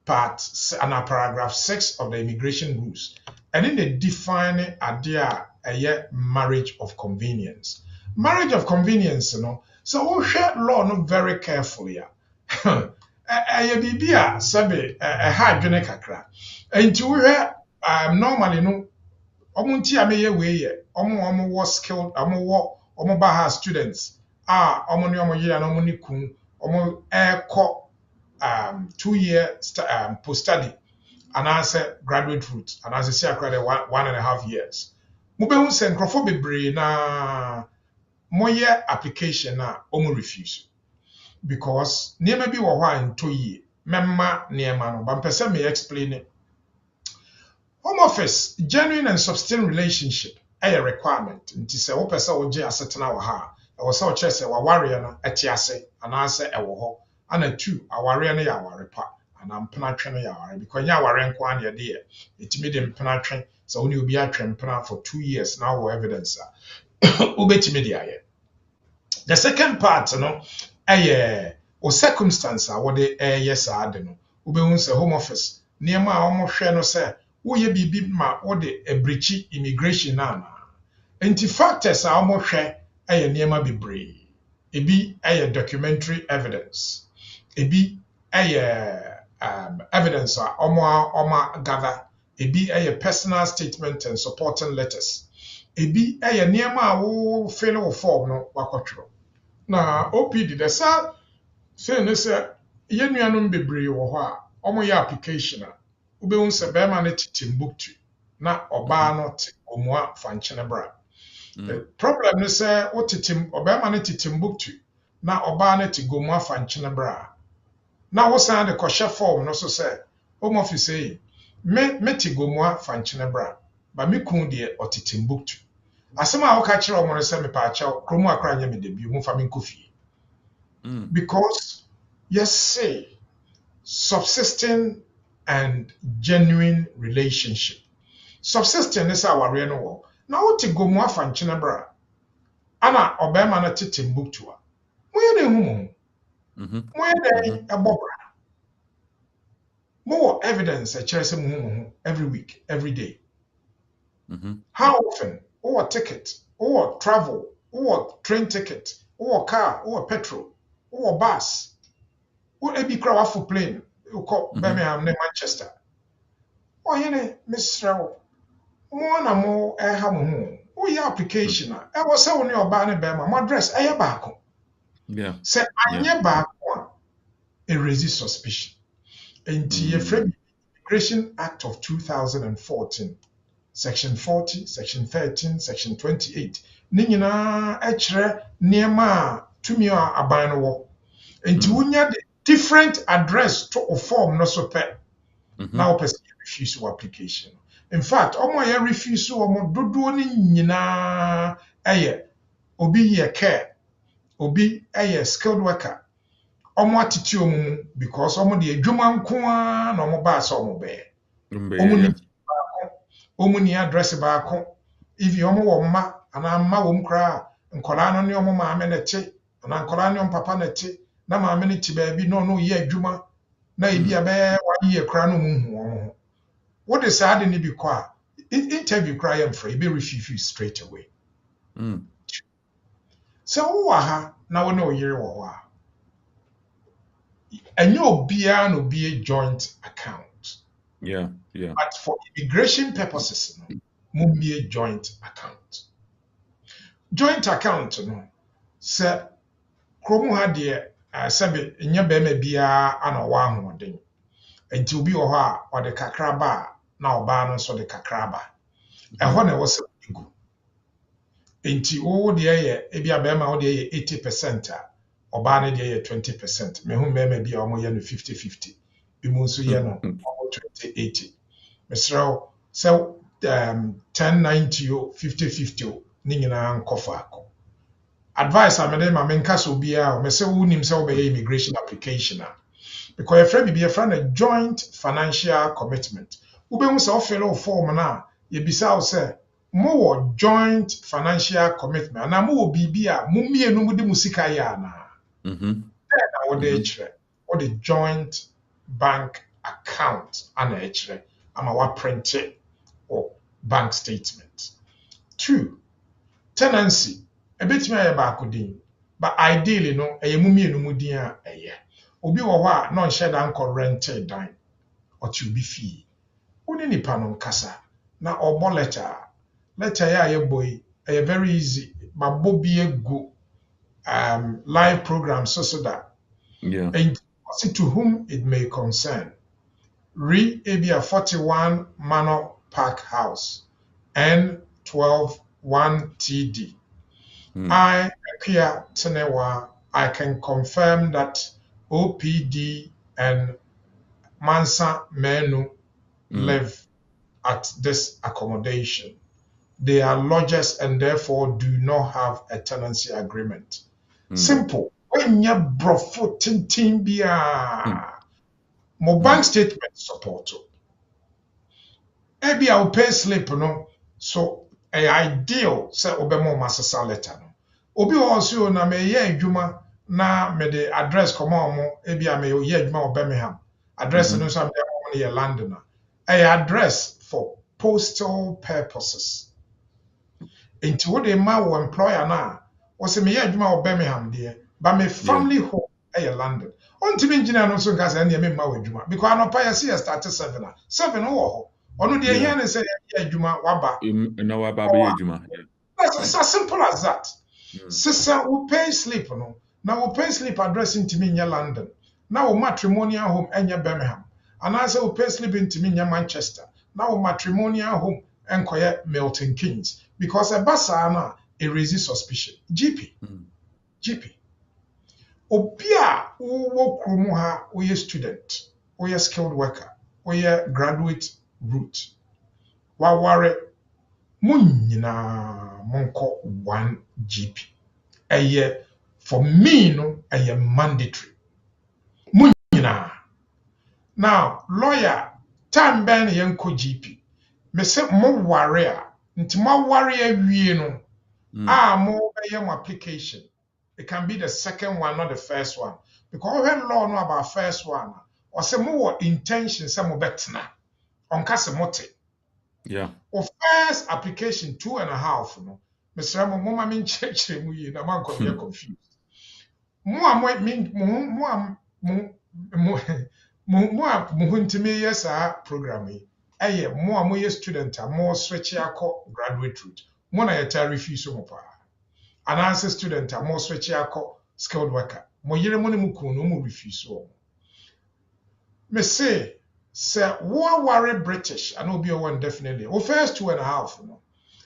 part and paragraph 6 of the immigration rules and in the define adeɛ a ɛyɛ marriage of convenience. Marriage of convenience, you know. So we share law no very carefully. Ɛyɛ biribi a sɛbe ɛha adwene kakra. Nti we normally no ɔmo nti a meyɛ wei yɛ ɔmo wɔ skilled ɔmo ba ha students a ɔmo ne ɔmo yere na ɔmo ne kun ɔmo ɛkɔ 2-year post study anaasɛ graduate route anaasɛ si akora de 1.5 years. Mobɛhu sɛ nkurɔfoɔ bebree na moyɛ application a ɔmo refuse because nneɛma bi wɔ hɔ a ntɔ yie mɛma nneɛma no ba mpɛ sɛ me explain it. Home office genuine and subsisting relationship ɛyɛ requirement nti sɛ wopɛ sɛ wogye asetena wɔ ha a ɛwɔ sɛ wokyerɛ sɛ wawareɛ no ɛte ase anaasɛ ɛwɔ hɔ ana 2 awareɛ no yɛ aware pa ana mpenatwe no yɛ aware because nyɛ aware nko ara deɛ yɛ ɛtumi de mpenatwe sɛ wo ne obi atwe mpena for 2 years now wɔ evidence a wobɛtumi de ayɛ. The second part no ɛyɛ o circumstance a wode ɛyɛ saa de no wobɛhu sɛ home office nneɛma a wɔhwɛ no sɛ woyɛ biribi ma wode abrikyi immigration na ana nti factors a wɔhwɛ ɛyɛ nneɛma bebree ebi ɛyɛ documentary evidence ebi ɛyɛ evidence a wɔn gather ebi ɛyɛ personal statement and supporting letters ebi ɛyɛ nneɛma a wo fill wo form no wakɔtwerɛ na OPD de saa sɛ ne sɛ yɛn nuanom bebree wɔ hɔ a wɔyɛ application a wobɛhu sɛ bɛrima no te Timbuktu na ɔbaa no te Omua Fankyene bra. The problem is ɔbɛrima no te Timbuktu na ɔbaa no te Omua Fankyene bra. Na wosan de kɔhyɛ form no so sɛ home office yi me te Omua Fankyene bra ba me kun deɛ ɔte Timbuktu. Asɛm a woka kyerɛ ɔmo no sɛ mepaakyɛw kurom akora nyɛ me debut mo fa me nkɔ fie. Because yes say subsisting and genuine relationship. Subsisting is our real no. Now what to go more Fankyene bra. ana obema na tete Timbuktu a moye na ehu mo moye na ebobra more evidence a kyerɛ sɛ mo every week every day how often ticket travel train ticket car petrol bus ebi kora wafo plane ukɔ Birmingham ne Manchester ɔyene mesrɛ mo na mo ɛha mo ho woyɛ application a ɛwɔ sɛ wo ne ɔbaa ne bɛrima mo address ɛyɛ baako sɛ anyɛ baako a ɛraise suspicion nti yɛfrɛ Immigration Act of 2014 Section 40, Section 13, Section 28 ne nyinaa ɛkyerɛ nneɛma a tumi a aban no wɔ nti wonya de different address to form no so pɛ na wopɛ sɛ refuse your application. In fact, ọmọ yẹ refuse ọmọ dodoɔ ne nyinaa ɛyɛ obi yɛ care, obi ɛyɛ skilled worker. Ọmọ atete ọmọ mu because ọmọ de adwuma nko ara na ọmọ baa sɛ ọmọ bɛyɛ. Ọmọ ni baako, ọmọ ni address baako. If ọmọ wɔ mma anaa mma wɔ mu koraa nkɔlaa no ne ọmọ maame na te anaa nkɔlaa ne ọmọ papa na te na maame ne te baabi na ɔno yɛ adwuma na ebi abɛyɛ 1 year koraa na ɔmo hu wɔn ho. What is sad in the car? Interview cry and free, be refuse straight away. So who are now no year or and you'll be a joint account. Yeah. But for immigration purposes, no be a joint account. Joint account, no. Sir, Chromo had the Sabi in your beme bia and a one thing. And to be or the kakraba. Now ban so the kakraba. And when I was a good. Enti o de ye ebi abema o de 80% or ban de 20%. Me hu me bi o mo ye no 50-50. Bi mo so ye no 20-80. Mesrel so 10-90 o 50-50 o ni nyina nkofa akọ. Advice amede ma menka so bia o me se wo nim se wo be immigration application a. Because your friend be a friend a joint financial commitment. Ubemu se offer form na ye bisa o se mo joint financial commitment na mo bibi a mo mienu mu de musika ya na na wo de kire o de joint bank account ana kire ama wa print or bank statement. 2 tenancy ebetimi aye ba akudin but ideally no eye mo mienu mu din a eye obi wo ho a no nhye dan ko rented dan or to be fee woni nipa no nkasa na obo letter ya ye boy very easy ma bobi egu live program so that and to whom it may concern Ebia 41 Manor Park House N12 1TD I Akia Tenewa I can confirm that OPD and Mansa Menu live at this accommodation. They are lodgers and therefore do not have a tenancy agreement. Simple. When you brofo tintin bia, mo bank statement support. Ebi a pay slip no, so ideal say obemo masasa letter no. Obi also na me ye adwuma na me the address come on ebi a me ye adwuma Birmingham. Address no so am dey on London. Address for postal purposes. Into what they ma wo employer na was me ye adwuma wo Birmingham there but my family home e London ontimi engineer no so gas na me ma wo adwuma because anopa ya see start 7 wo ho ono de here ne say ye adwuma waba na waba be adwuma. That's as simple as that. Sister we pay sleep no now we pay sleep address into me in London now matrimonial home enya Birmingham and I say we pay sleep into me in Manchester now matrimonial home enkoye Milton Keynes because a basana it raises suspicion. GP. Obia wo krumu ha we student, we skilled worker, we graduate route. Wa ware munyina monko 1 GP. Eye for me no eye mandatory. Munyina. Now lawyer time ben yenko GP. Me se mo ware a nti mo ware awie no more application. It can be the second one, not the first one. Because when law know about first one, or some more intention, some more better on Casamote. Yeah. Or first application 2.5. No, Mr. Mama mean church, na man come here confused. More mean more yes, programming. More student, more switch graduate route. More na refuse mo pa. An answer student, more switch skilled worker. More yere money mu no more refuse. Me say war worry British, and will be one definitely. Well, first 2.5. No.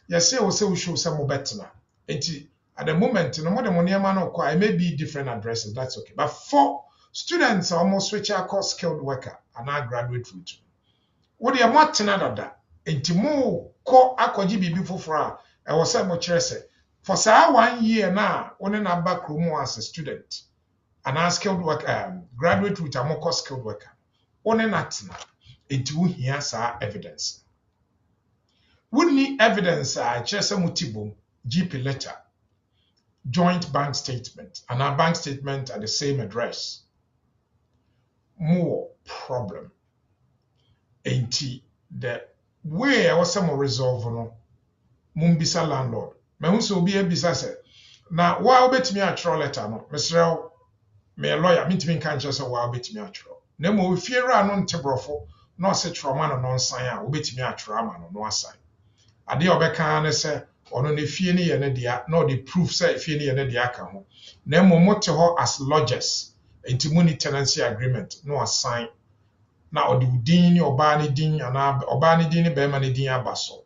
Yes, say we show some better. At the moment, no more than money man or it may be different addresses. That's okay. But for students, almost switch skilled worker and our graduate route. What do you want to know that? Enti mo ko akọji bibi foforo a was say mo kire say for say 1 year now one na back room as a student and a skilled worker graduate route a mo skilled worker one na tena enti wo hia sa evidence we need evidence a kire say mo tibom GP letter joint bank statement and our bank statement at the same address more problem enti the way I was some resolve no mumbisa landlord me hu so obi abisa se na wa obetimi atro letter no mesrel me lawyer mitimi kan che se wa obetimi atro na mo fiera no ntebrofo na se troma no nonsan a obetimi atro ama no no asan ade obeka ne se ono ne fie ne ye ne dia na the proof say fie ne ye ne dia ka ho na mo mote ho as lodgers enti tenancy agreement no asan na odi udin ni oba ne din ana oba ne din ne be ma ne din abaso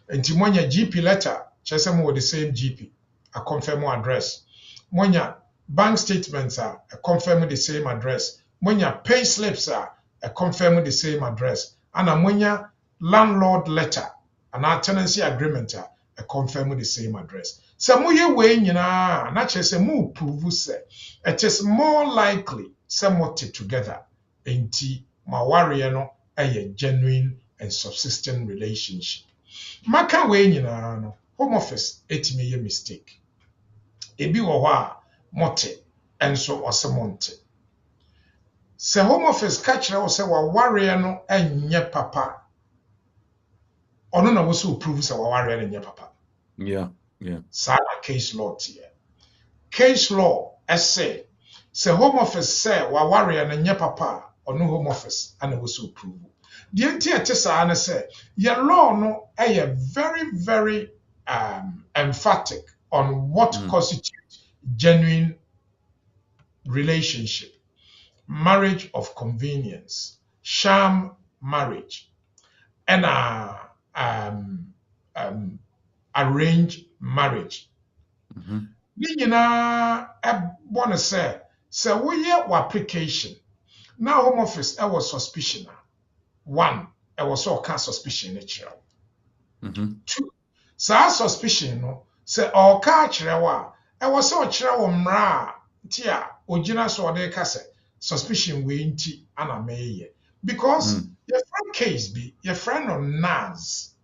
enti monya GP letter chese mo the same GP a confirm address monya bank statements a confirm the same address monya pay slips a confirm the same address ana monya landlord letter ana tenancy agreement a confirm the same address so moye we nyina na chese mo prove say it is more likely somewhat together enti ma warrior no a genuine and subsisting relationship. Maka we nyina no home office etimi ye mistake. Ebi wo ho a mote enso osemonte. Se home office ka kire wo se wa warrior no enye papa. Ono na wo so prove se wa warrior no enye papa. Yeah. Sa case law tie. Case law say se home office say wa warrior no enye papa. Ono home office and was so approval. The entire tesa na say your law no very very emphatic on what constitutes genuine relationship, marriage of convenience, sham marriage, and arranged marriage. Ni nyina wanna say we hear application. Now home office was suspicion. One, I was all kind of suspicion natural. Two, so suspicion no say all catcher I was so chira mra tia ojina so de kase suspicion we nti ana meye because your friend case be your friend on Nas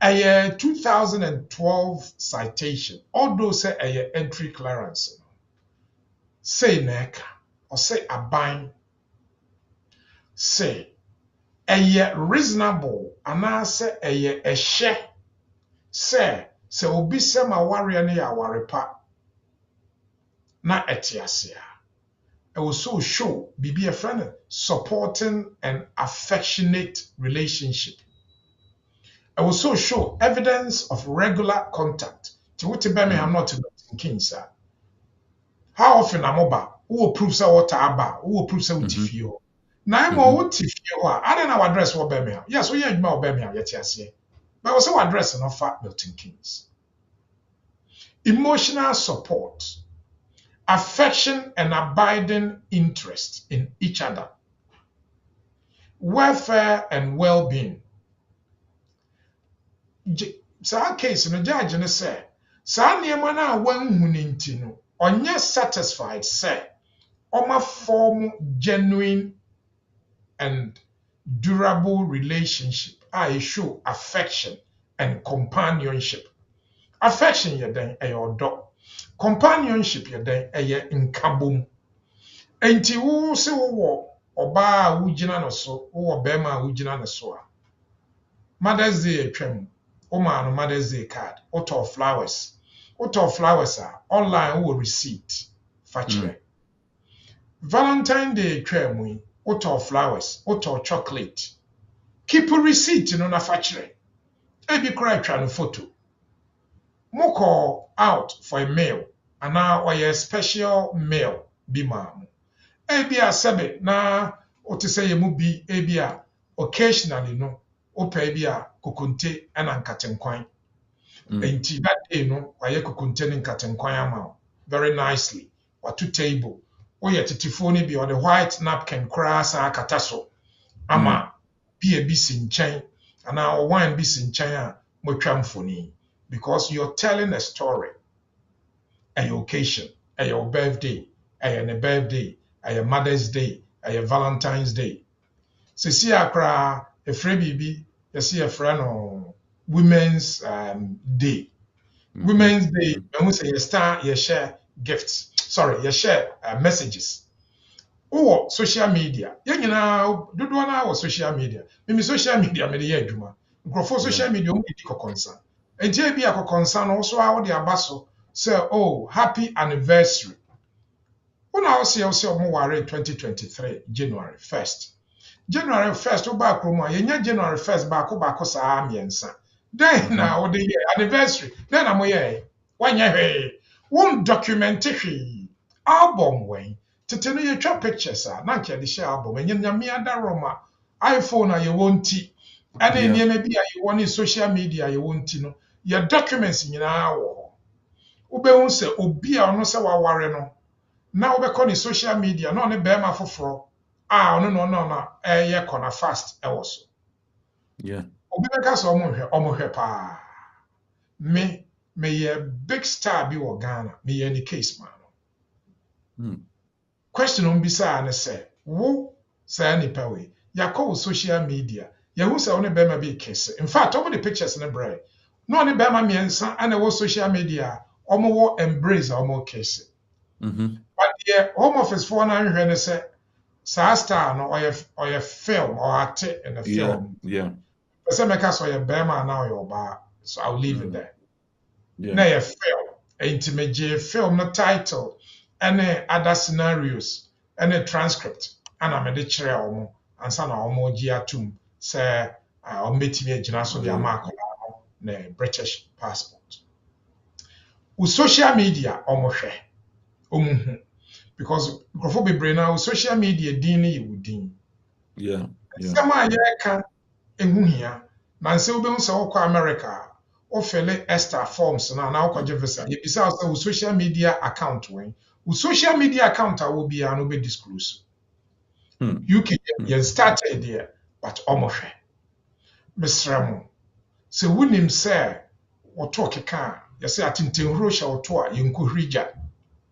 a 2012 citation although say a entry clearance say neka or say aban say reasonable anaasɛ ɛhyɛ sɛ obi sɛ ma warrior no yɛ awarepa na ɛte ase a ɛwɔ so show biribi a friend supporting an affectionate relationship ɛwɔ so show evidence of regular contact ti wote Birmingham not to Kings a how often amoba who prove sɛ wɔta aba who prove sɛ wote fie hɔ na mo wote fie hɔ a ada na address wɔ Birmingham yes we yɛ adwuma wɔ Birmingham yɛte ase but wɔ sɛ address no fa Milton Keynes. Emotional support, affection and abiding interest in each other, welfare and well-being. Saa case no judge no sɛ saa nneɛma no a wanhu ne nti no ɔnyɛ satisfied sɛ ɔma form genuine and durable relationship I show affection and companionship affection yɛ dɛn ɛyɛ ɔdɔ companionship yɛ dɛn ɛyɛ nkabom enti wo se wowɔ ɔbaa a wogyina no so wowɔ bɛrima a wogyina no so a Mother's Day atwam woma no Mother's Day card wotɔ flowers a online wowɔ receipt fa kyerɛ Valentine Day atwam yi wotɔ flowers wotɔ chocolate keep receipt no na fa kyerɛ ebi kora atwa no photo mokɔ out for a meal anaa ɔyɛ special meal bi ma mo ebi a sɛbe na wote sɛ yɛ mu bi ebi a occasionally no wopɛ bi a kokonte ɛna nkatenkwan enti that day no wayɛ kokonte ne nkatenkwan ama wo very nicely watu table woyɛ titifoɔ no bi ɔde white napkin koraa saa akata so ama beer bi si nkyɛn anaa wine bi si nkyɛn a motwa mfoni because you're telling a story ɛyɛ occasion ɛyɛ your birthday ɛyɛ ne birthday ɛyɛ Mother's Day ɛyɛ Valentine's Day sisi akora efrɛ biribi yɛsi yɛfrɛ no Women's Day Women's Day mehu sɛ yɛhyɛ gifts yɛhyɛ messages wowɔ social media yɛn nyinaa dodoɔ no wɔ social media mimi social media mede yɛ adwuma nkurɔfoɔ social media ɔmo didi kɔkɔnsa enti ebi akɔkɔnsa no so a wode aba so sɛ oh happy anniversary wona wo sɛ ɔmo ware 2023 January 1st woba kurom a yɛnya January 1st baako saa mmiɛnsa then na wode yɛ anniversary then na moyɛ wanyɛ hwee won document hwee album wɛn tete no yɛtwa pictures a na nka yɛde hyɛ album ɛnyɛ nyame adaroma iPhone a yɛwɔ nti ɛne nneɛma bi a yɛwɔ ne social media a yɛwɔ nti no yɛ documents nyinaa wɔ hɔ wobɛhu sɛ obi a ɔno sɛ waware no na wobɛkɔ ne social media na ɔne bɛrima foforɔ a ɔno na ɛyɛ kɔna fast ɛwɔ so obi bɛka sɛ ɔmo hwɛ paa meyɛ big star bi wɔ Ghana meyɛ ne case man no question on bisa ne sɛ wo saa nipa wei yɛakɔ wo social media yɛhu sɛ wo ne bɛrima bi kese in fact ɔmo de pictures ne brɛ na ɔne bɛrima mmiɛnsa ana ɛwɔ social media a ɔmo wɔ embrace a ɔmo kese but deɛ home office foɔ no ahwehwɛ ne sɛ saa star no ɔyɛ film or act in a film pɛsɛ mɛka sɛ ɔyɛ bɛrima anaa ɔyɛ ɔbaa so I'll leave it there na yɛ film enti megye film no title ɛne other scenarios ɛne transcript ana mede kyerɛ ɔmo ansa na ɔmo gye atum sɛ ɔmo betumi agyina so de ama akɔla no ne British passport wo social media ɔmo hwɛ ɔmo hu because nkurɔfoɔ bebree na wo social media din ne yɛ wo din sɛm a yɛreka ɛho hia na nsɛ wobɛhu sɛ wokɔ America wofele Esther forms na wokɔgye visa yɛbisa wo sɛ wo social media account wɛn wo social media account a wɔ biara no wobɛdisclose UK yɛn started deɛ but ɔmo hwɛ mesrɛ mo sɛ wonim sɛ wɔto keka a yɛsɛ atentenhuro hyɛ wɔto a yɛnkɔhwiri gya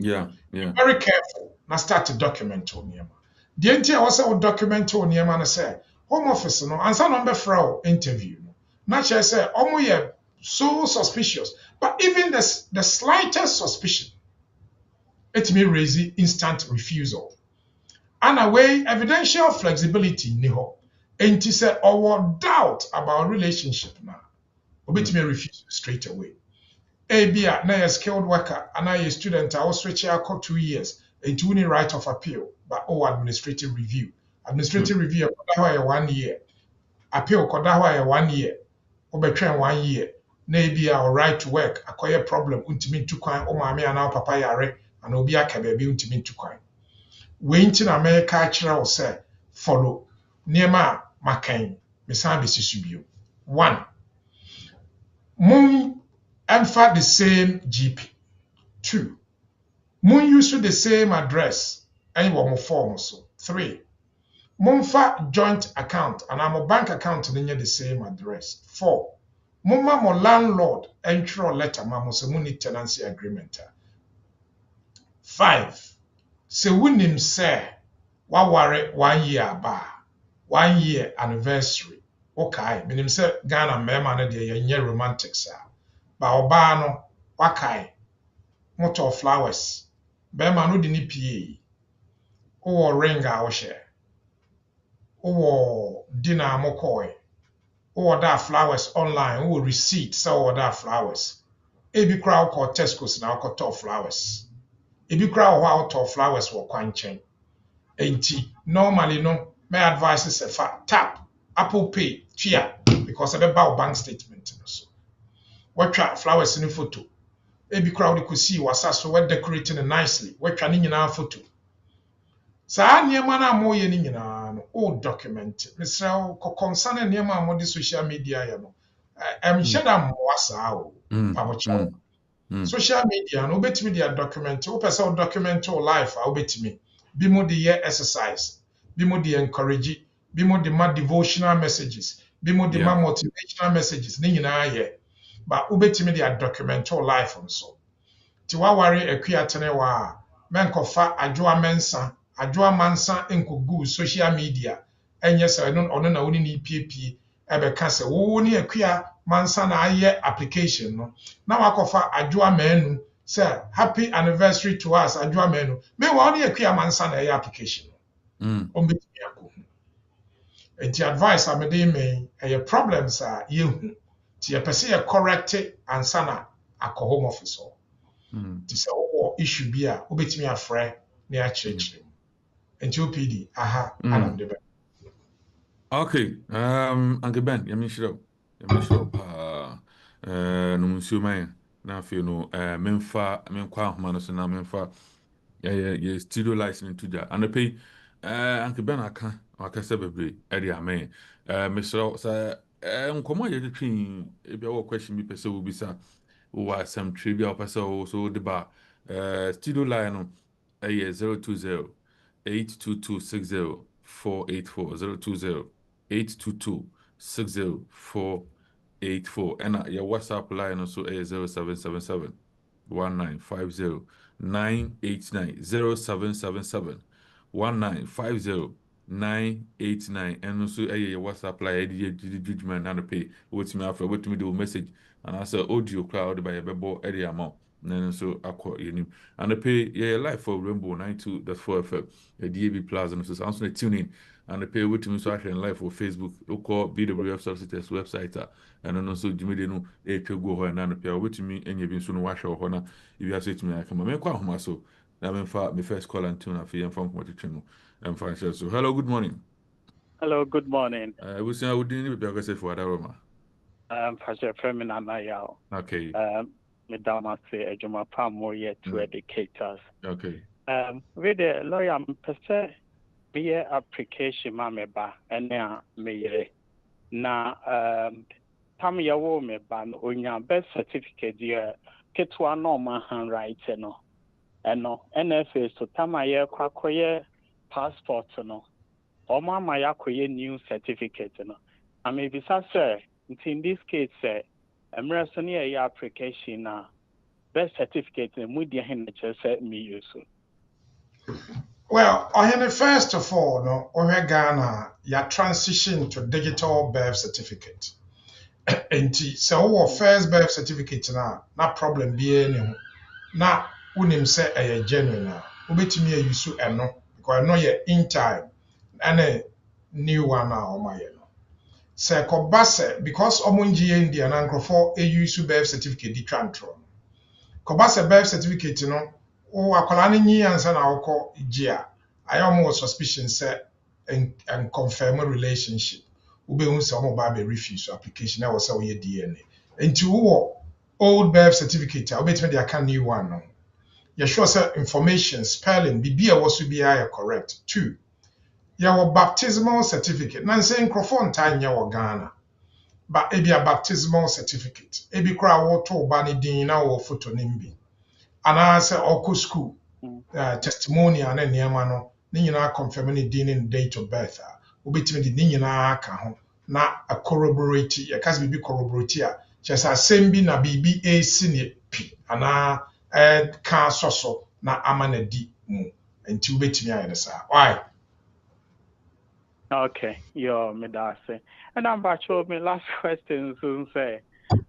very careful na start to document wo nneɛma deɛ nti a wɔsɛ wo document wo nneɛma no sɛ home office no ansa na ɔmbɛfrɛ wo interview no na kyerɛ sɛ ɔmo yɛ so suspicious but even the slightest suspicion etimi raise instant refusal ana way evidential flexibility ni hɔ enti sɛ ɔwɔ doubt about relationship na obetimi refuse straight away ebia na yɛ skilled worker ana yɛ student a wo switch akɔ 2 years enti woni right of appeal but administrative review kɔda hɔ yɛ 1 year appeal kɔda hɔ yɛ 1 year wobɛtwɛn 1 year na ebia o right to work akɔyɛ problem untimi ntu kwan o maame ana papa yare ana obi aka baabi untimi ntu kwan wei nti na mɛka akyerɛ wo sɛ follow nneɛma a makan mesan bɛsisu bio 1 Mun emfa the same GP 2 mun use the same address ɛyɛ wɔ mo form so 3 Mumfa joint account and mo bank account no nye the same address 4 Mumma mo landlord entry letter ma mo se mo need tenancy agreement 5 Se wunim se waware 1 year aba 1 year anniversary okay minim se Ghana mema no de yenye romantic sa ba oba no wakai motor flowers be ma no di ni pie wo ring a wo hye wo dinner mokoi wo da flowers online wo receipt so wo da flowers ebi kra wo Tesco's na wo top flowers ebi kra wo out flowers wo kwanchen enti normally no my advice is tap Apple Pay tia because ebe ba bank statement no so watwa flowers ni photo ebi kra wo ko see wasa so we decorating it nicely watwa ni nyina photo saa nneɛma no a moyɛ no nyinaa no o document mesrɛ wo kɔkɔnsa no nneɛma a mode social media yɛ no ɛmhyɛ da mmoa saa o pamokyɛw social media no wobɛtumi de document wopɛ sɛ wo document wo life a wobɛtumi bi mo de yɛ exercise bi mo de encourage bi mo de ma devotional messages bi mo de ma motivational messages ne nyinaa yɛ ba wobɛtumi de document wo life nso ti waware akuatene wa a menkɔfa adwoa mansa nkogu social media ɛnyɛ sɛ ɔno na woni ne piepie ɛbɛka sɛ wo ne akua mansa na ayɛ application no na wakɔfa adwoa manu sɛ happy anniversary to us adwoa manu me wa ne akua mansa na ɛyɛ application no ɔmbɛtumi akɔ enti advice a mede me ɛyɛ problems a yɛhu ti yɛpɛ sɛ yɛ correct ansa na akɔ home office hɔ ti sɛ wowɔ issue bi a wobɛtumi afrɛ ne akyerɛkyerɛ mu enti OPD aha anam de bɛ okay Uncle Ben yɛmenhyerɛ paa no nsuo man na afei no menkɔ ahoma no so na memfa yɛ studio lights no to gya anapɛ Uncle Ben aka sɛ bebree ɛde amɛn mesrɛ sɛ nkɔmmɔ a yɛtwetwe ebi a wɔ question bi pɛ sɛ wobisa wowɔ asɛmtwerɛ bi a wopɛ sɛ wo so wode ba studio line no ɛyɛ 020 822 60484 020 822 60484 ɛna yɛ WhatsApp line no so ɛyɛ 0777 1950 989 0777 1950 989 ɛno nso ɛyɛ yɛ WhatsApp line ɛde yɛ judgment na no pay wotumi afra wotumi de wo message anaasɛ audio kora wode ba yɛbɛbɔ ɛde ama na ɛno nso akɔ yɛnim anapɛ yɛyɛ live for Rainbow 92.4 FM DAB Plaza no so saa nso na tune in anapɛ wotumi nso ahwɛ live for Facebook wokɔ BWF Subsisting website a ɛno no nso dwumadi no ɛtwa gu hɔ na anapɛ a wobɛtumi anya bi nso no wahwɛ wɔ hɔ na ebi aso ɛtumi aka ma menkɔ ahoma so na memfa me first call and tune afei yɛmfa nkɔmmɔ twetwe no ɛmfa nhyɛ so hello good morning good morning wosua wodin ne baabi akɔsɛ fi wadaroma Pastor Fremin Anayao. Okay. Madam say Ejuma Pamo yet to educators. Okay. With the lawyer per be application mameba and now me na tam ya wo me ban onya birth certificate dear ketwa normal handwriting no eno NFA so tam ya kwakoye passport no o mama ya koye new certificate no I may be say in this case, a application birth certificate and media said me use. Well, first of all, no, Ghana, ya transition to digital birth certificate. And so our first birth certificate na problem be any na unim say a genuine ubetimi use eno because no ye in time and a new one now my sɛ kɔba sɛ because ɔmo ngye India na nkurɔfoɔ use birth certificate di twa ntorɔ kɔba sɛ birth certificate no wo akwadaa no nyi ansa na wokɔ gye a ayɛ ɔmo wɔ suspicion sɛ confirm relationship wobɛhu sɛ ɔmo ba bɛ refuse application na wɔ sɛ woyɛ DNA nti wowɔ old birth certificate a wobɛtumi de aka new one no yɛsure sɛ information spelling bibi a ɛwɔ so biara yɛ correct 2 yɛwɔ baptismal certificate na nsɛ nkurɔfoɔ ntaa nyɛ wɔ Ghana ba ebi a baptismal certificate ebi koraa wɔto ba ne din na wɔ photo ne bi anaasɛ ɔkɔ school testimonial ne nneɛma no ne nyinaa confirm ne din ne date of birth a wobɛtumi de ne nyinaa aka ho na corroborate yɛka sɛ biribi corroborate a kyerɛ sɛ asɛm bi na biribi ɛsi ne pi anaa ka asɔ so na ama na di mu nti wobɛtumi ayɛ no saa why. Okay, you're Medase. And I'm about to my last question soon say,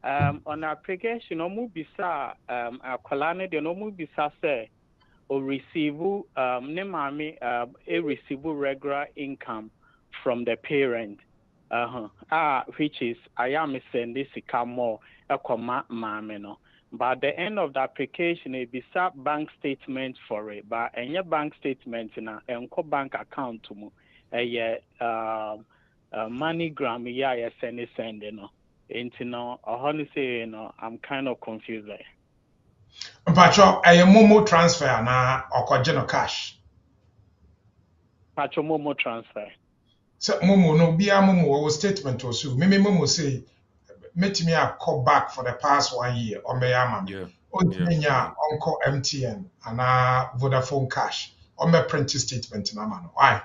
on application omu bisa akwala de no mu bisa say o receive ne mami receive regular income from the parent which is I am sending sika more ekoma mami no. But at the end of the application, it be a bank statement for it. But any bank statement na enko bank account to mu MoneyGram yeah send no. Into no honestly I'm kind of confused there. Pacho a momo transfer na okogeno cash. Pacho momo transfer. So momo no bia momo statement also. Me momo say met me a call back for the past 1 year on my mama. Yeah. Uncle MTN and Vodafone cash on my print statement na man. Why?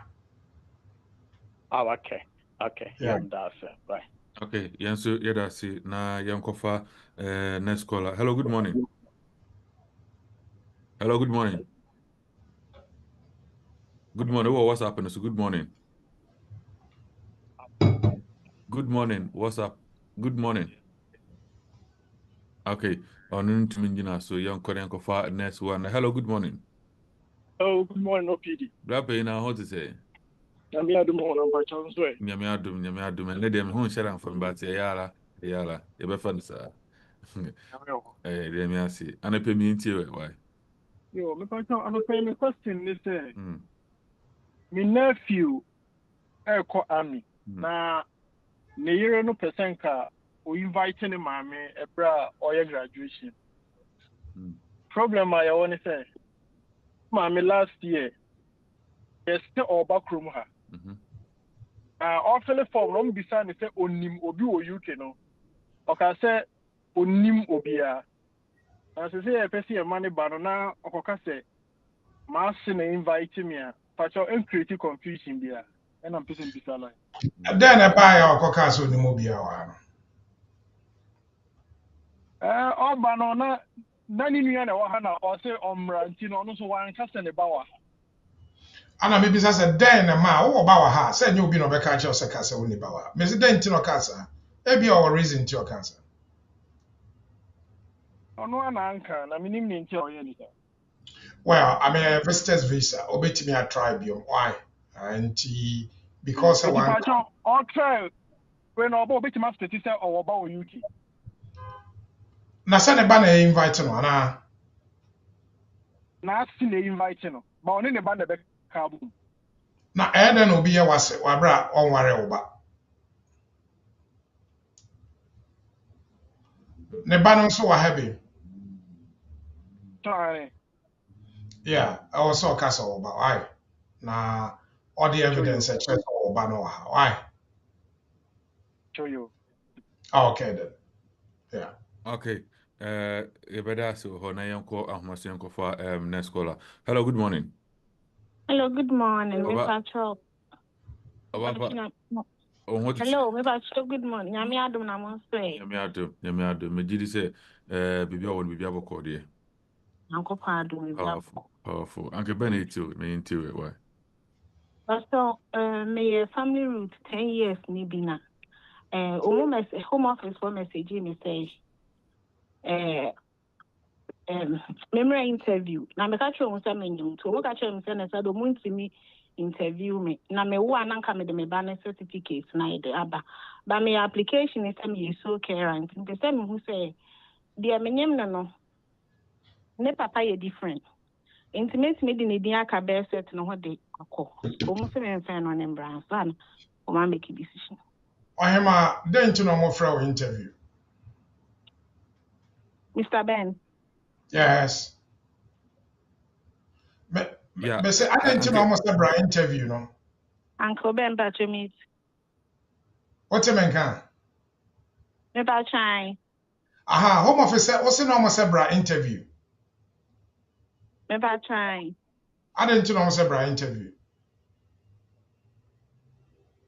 Oh, okay. Yeah, that's it. Right. Okay, so yeah, that's it. Na yankofa next caller. Hello, good morning. Hello, good morning. Good morning. What's happening? So good morning. Good morning. What's up? Good morning. Okay. On to me, so young Korean next one. Hello, good morning. Oh, good morning, OPD. Blappe now, how to say? I'm here to morning, but I'm sorry. Nyamiadum, and let them home share from but yala, you be fun, sir. Eh, let me see. And I pay me into it. Why? Yo, me I'm paying a question. This my nephew, call Army. Na, ne year no percent ka, we inviting him, mommy, a bra or your graduation. Problem I want to say, mommy, last year, there's still all back room her. Often for long beside say onim obi o UK no. Okay, say onim obia. As I say, I pay see money banana. Okay, say mass na invite me. Pacho create confusion there. And I'm pissing beside. Then I buy our cocasso onim obia wa. Oh banana. Nani ni na wa na o say omranti no so wan kasa ne bawa. Ana maybe say den na ma wo ba wa ha say nyu obi no be ka che o se kasa oni ba wa. Me say den ti no kasa. E be our reason to your cancer. Ono na anka na minim ni nti o ye ni. Well, I mean, a visitor's visa, obey a tribune. Why? And because I want. I'll try when I'll be to master teacher or about UK. Na send a banner invite no, na. Na send a invite no, but only the banner back cabo. Na Eden will be a was wabra on ware oba. Ne banner so heavy. Sorry. Yeah, I also castle oba. Why? Na all the evidence at church oba no. Why? Show you. Okay then. Yeah. Okay. You better so Hona Yanko Ahmasenko for next caller. Hello, good morning. Hello, good morning. Hello, me Pacho, good morning. Nyamiadum na mo say. Nyamiadum. Me jidi say bibi awon bibi aboko de. Uncle Padu. Powerful. Uncle Benny too. Me into it. Why? So, me family route 10 years ni bina. Home office for message me say. Memory interview. Na me catch you say me nyum. To mo catch you say na say do mo ntimi interview me. Na me wo ananka me de me ba na certificate na ide aba. Ba me application is me so current. They say me who say dia me nyem no. Ne papa ye different. Intimate me di ne aka be set no ho de akọ. O mo se me mfa no ne mbra san. O ma make a decision. Ohema, then to no more for interview. Mr. Ben. Yes. Me say I didn't know almost a bra interview no. Uncle Ben Pacho meet. What you mean can? Me ba try. Aha, home office say what's no almost a bra interview. Me ba try. I didn't know almost a bra interview.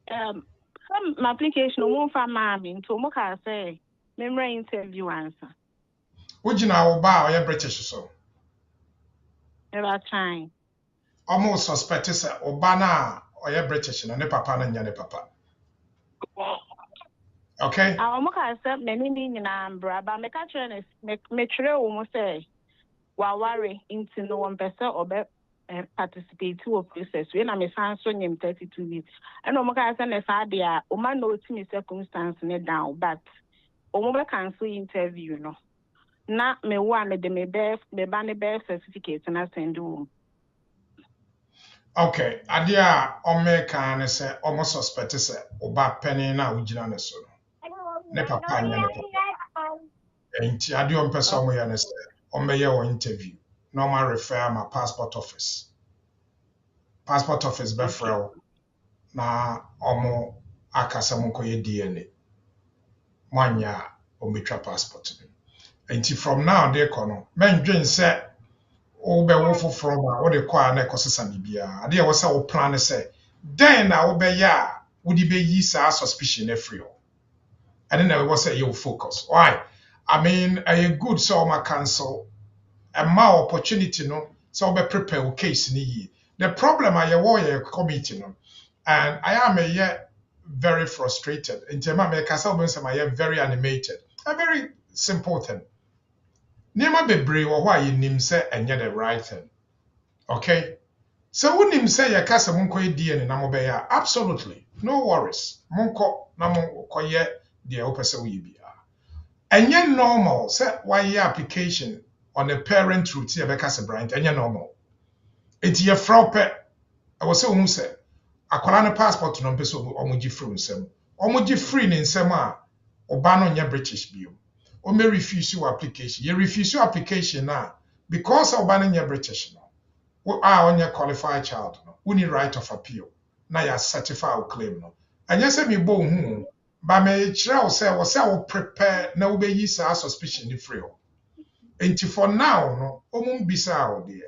Some application won't find mommy to mo ka say memory interview answer. Would you know ba or British so? Me ba try. Almost suspect say Obana or British na ne papa na nya ne papa. Okay. I'm going to say many in Ambra, but me catch me try almost say, while worry into no one person or participate to a process. When I'm a fan, so 32 weeks. And I'm going to say, if I dare, man, no to me circumstance down, but Omo cancel interview, no. Na me one me best me banny best certificate and I send you. Okay, adia ome kan say almost suspect say oba penny na ugina ne so. Ne papa nya ne papa. Enti ade o mpese omo ya ne say omo ye o interview. Normal refer my passport office. Passport office be frel na omo akasa mo koye DNA. Mwanya o metwa passport. Enti from now they kono men dwen say wo be wo foforo ma wo de kwa na ekosesa bibia ade e wo say wo plan say den na wo be ya wo di be yi sa suspicion e free o and then we say you focus why I mean a good so ma cancel a ma opportunity no so be prepare wo case ni yi the problem I wo ye committee no and I am a yet very frustrated in terms of I am very animated a very simple thing Nima bebree wɔ hɔ a yɛnim sɛ ɛnyɛ the right thing. Okay? So wonim sɛ yɛka sɛ monkɔ DNA na mobɛyɛ a absolutely no worries. Monkɔ na monkɔyɛ deɛ wopɛ sɛ woyɛ biara. Ɛnyɛ normal sɛ woayɛ application on a parent route yɛbɛka sɛ Bryant ɛnyɛ normal. Enti yɛfrɛ wo pɛ ɛwɔ sɛ wohu sɛ akwara no passport no mpɛ sɛ ɔmo gye firi nsɛm. Ɔmo gye firi ne nsɛm a ɔba no nyɛ British bio. O may refuse your application. You refuse your application now because of banning your British no. We are on your qualified child no. We need right of appeal. Now you certify claim no. And yes, me bo hu. But me chira say we say we prepare na we be use our suspicion ni free. Enti for now no, omum bisa o de.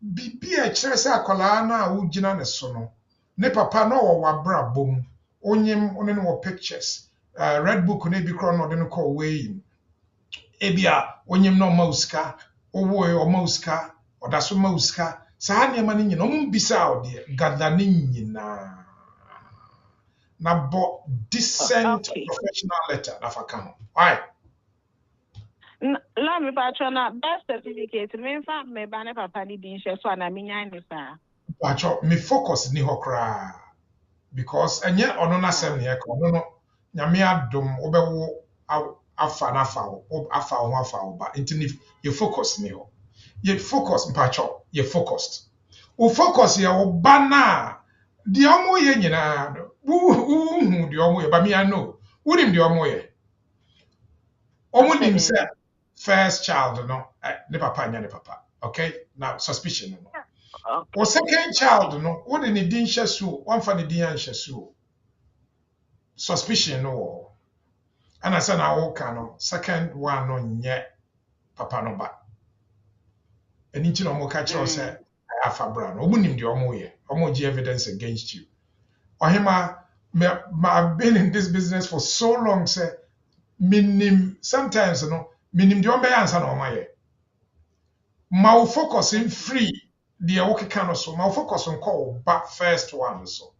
Bibi e chira say akola na wo gina ne so no. Ne papa no wo wabra bom. Onyim one no pictures. Red book na bi kro no de no call way. Ebia onyem no mauska owo o mauska odaso mauska saa ne ma ne nyina omo bisa o de gada ne nyina na bo decent professional letter na faka ho why La me patrona best certificate me fa me ba ne papa ni din hye so na me nyan ne sa pacho me focus ni hokra because enye ono na sem ne e ko no nyame adom obewo afa na afa ho ba nti you focus ni ho you focus mpacho you focused o focus ya o bana di omo ye nyina hu di omo ye ba me ano wunim di omo ye omo nim say first child no ne papa nya ne papa okay now suspicion no o second child no what ni din hye so one fa ni din an hye so suspicion no and I said, now, no, second one no nye papa no ba. And into no more catch us, I have a brand. Omunim the omo evidence against you. Or him, I've been in this business for so long, say, minim, sometimes, minim the ombe answer no my. Ma focus in free, the okay kind of so, ma focus on call back first one so.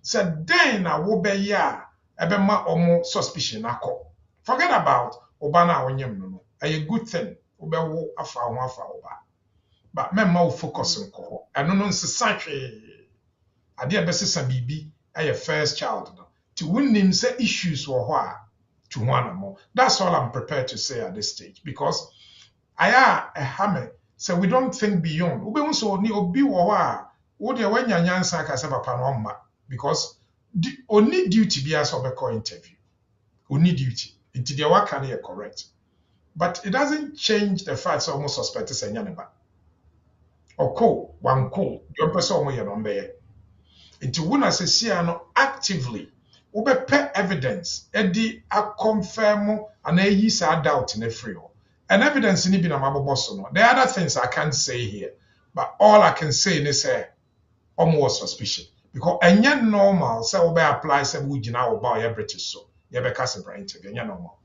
So then I will be ya, ebe ma omo suspicion ako. Forget about Obana onyem no. A good thing. Obewo afa ho afa oba. But memma wo focus nko. Eno no nsesa hwe. Ade ebesesa bibi aye first child no. Ti wunnim say issues wo ho a to ho anamo. That's all I'm prepared to say at this stage because aya a hammer so we don't think beyond. Obehu so ni obi wo ho a wo de wanya nyansa ka se papa no mma because only duty be as obeko interview. Only duty. Into the work can correct. But it doesn't change the fact that almost suspect is a nyaneba. Or co, one co, your person or your number. Into one as a siano actively, ube pe evidence, edi a confirm and a use a doubt in a free. And evidence in a mabobosono. There are other things I can't say here, but all I can say is almost suspicion. Because any normal, say, ube apply, say, we now about your British so. Normal.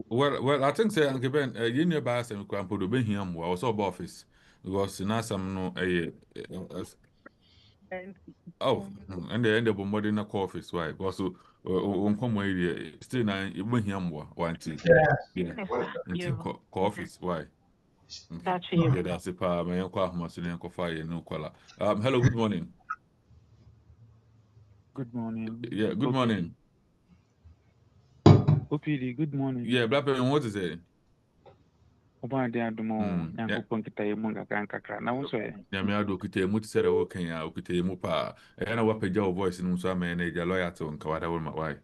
Well, I think say Uncle Ben, you know about some crampo do be him was sub office because in some no Oh, and the bomb in a coffee, why? Also, come area still now, you bring him one tea. Yeah, coffee, why? Yeah, that's a power. My uncle Masson fire, no color. Hello, good morning. Good morning. Yeah, good morning. OPD, good morning. Yeah, Black person, what is it? Oba de adumo, nyankopon kitaye mu kakra na wo so e. Ya me ado kitaye mu tsere wo kan ya, kitaye mu pa. E na wapeja wo voice no so ama na ja lawyer to nka wada wo ma why.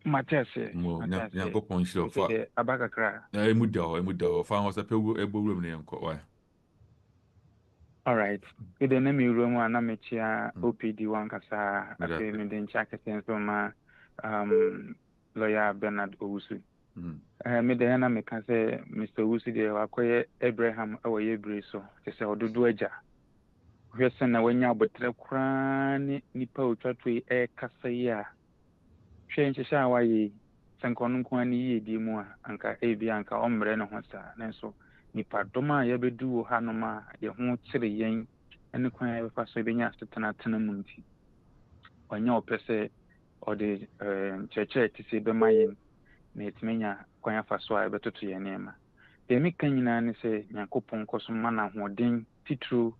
Matese. Mo nyankopon shiro fa. Aba kakra. Emu da fa ho sa pewu eborum ne enko why. All right. Ide na mi room na mechia OPD wan kasa afi mi den cha keten so ma lawyer Bernard Owusu. Me de na me ka say Mr. Owusu de wakoye Abraham awoye bre so te se ododo agya. Hwese na wanya abotre kra ni nipa otwatwe kasa yi a hwe nhyehye a waye sankono ko ani yi di mu a anka ebi anka omre no ho sa nenso nipa doma ya bedu wo hanom a ye ho kyere yen ene kwan ya befa so benya asetena tena mu nti wanya opese ode cheche tisi be mayin na etimenya kwan afa so a betoto ye nema de mi kan nyina ne se Nyankopon koso mana hoden titru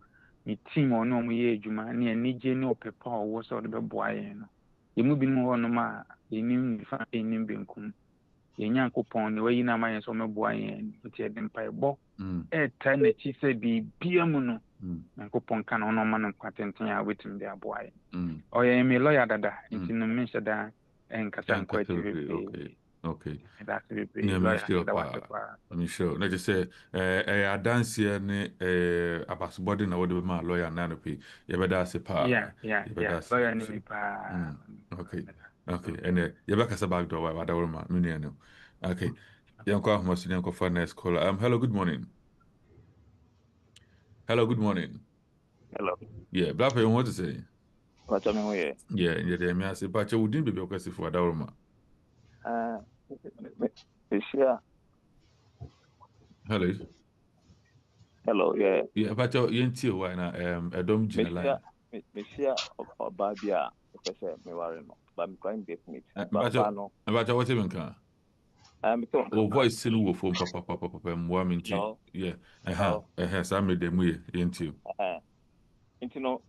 ni team ono mu ye adwuma ne enije ne opepa owo so de beboa ye no yemu bi no no ma yenim fa enim benkum ye Nyankopon ne wayi na ma ye so meboa ye nti e de mpaebɔ ta na chi se bi bia mu no Nyankopon kan ono ma no kwatenten a wetim de aboa ye oye me lawyer dada nti no me sheda enkasa nkwati okay. That's it. I'm sure. Let's just say, I dance here, about body now. What do my lawyer Nanopi? You better say, yeah. Lawyer okay. And you back as a back door. I don't know. Okay. Yanko must Yanko for next caller. Hello, good morning. Hello, good morning. Hello. Yeah, Black people want to say. What's up, man? Yeah, I say, but you wouldn't be because if I don't Hello, yeah. Yeah, but you ain't too why now, a dom general. Monsieur or Babia, Professor Mewarino, but I'm quite definite. But what even can? Oh, voice still from papa, woman, yeah. I made them way, ain't you? Into no,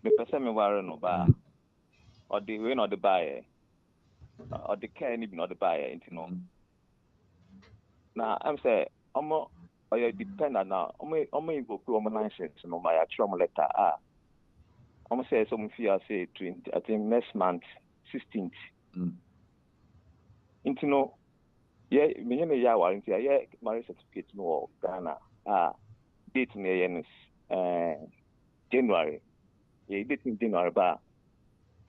the person Mewarino, bar, or the win or the buyer, or the care even or the buyer, into no. Now, I'm saying, I'm more, or you depend on now, I'm go to my license, no, my actual letter. I'm say some fear say 20, I think next month 16th. Into no, yeah, me ya warranty, yeah, marriage certificate no Ghana. Date me Eunice, January. Yeah, date in January, but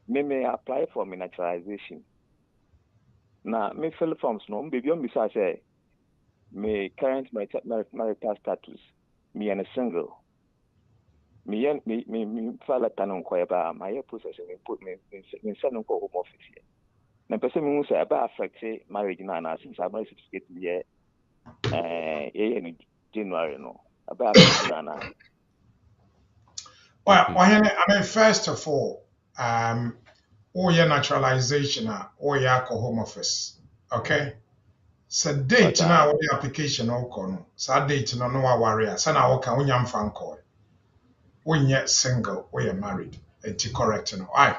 me apply for my naturalization. Now, me fill forms no, baby on beside say me current marital status, me and a single. Me file a ton on Queba, my process and put me in San home office here. Na person who say about affect marriage na since I married certificate here in January no about na. Well, I mean, first of all, all your naturalization or your home office, okay? So date now the application no so date no warrior. So now okay, when you fan call. When you're single, when you're married, it's correct, Aye.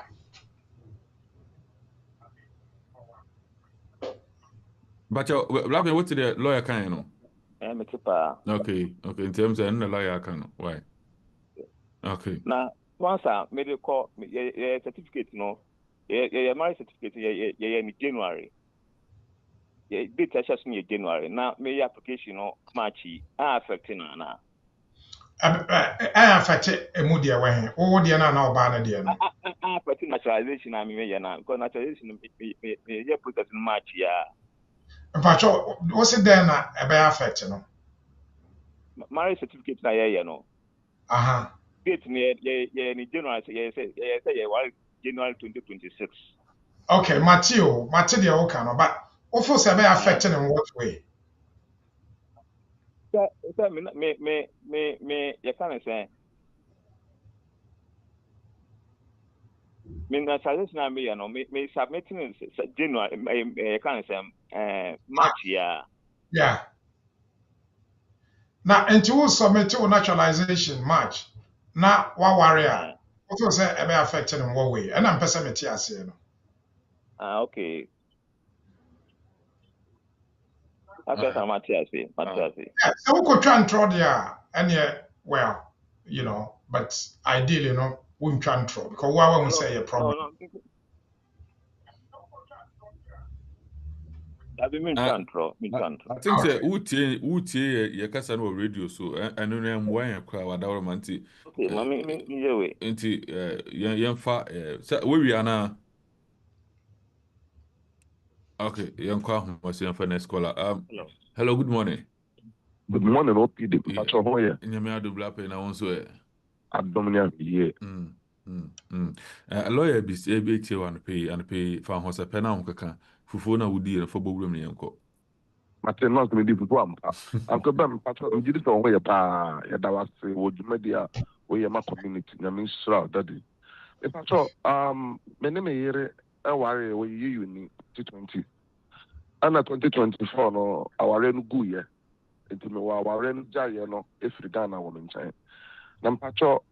But what's the lawyer can Okay. In terms of the lawyer can why? Okay. Now, once I made a call, your certificate, no, your marriage certificate, in January. Yeah, date just me January. Now, my application, no, March, affecting now. I affect a moody away. Oh, dear, now, banner, dear. I put naturalization, I mean, because naturalization, yeah, put that in March, yeah. But what's it then? A affect, Marriage certificate, yeah, no. Date near, in January, January 2026. Okay, Matthew, okay, but also say affecting in what way? Me, you can't say. Me na suggestion me no me submitting January can say March yeah. Yeah. Now, until we submit to naturalization March, now what warrior? What was it ever affected in what way? And I'm pessimistic, you know. Okay. That's Matthias. Yeah, so we could try and throw there, and yeah, well, you know, but ideally, you know, we wouldn't try and throw because what I won't say a problem. No. I think say utie ye kasa no radio so eno no am wan akra wadawo manti. Okay, me we. Enti yemfa we wi ana. Okay, yenkwa homo se yemfa next caller. Hello, good morning. Good morning, OPD. Pacho hoye. Nyame adobla pe na won so e. Abdominal ye. Lawyer bi etie wan pe fa ho se pe na ho kaka. Fufu na wudi e fo bogrum ne yenko. Mate no me di fufu ampa. Anko bam pacho mjidi so hoye pa ya dawase wo dwumadia wo ye ma community nyame sra daddy. E pacho me ne me yere e ware wo ye uni 2020. Ana 2024 no aware no gu ye. Enti me wa aware no jaye no efiri Ghana wo nchen. Na mpacho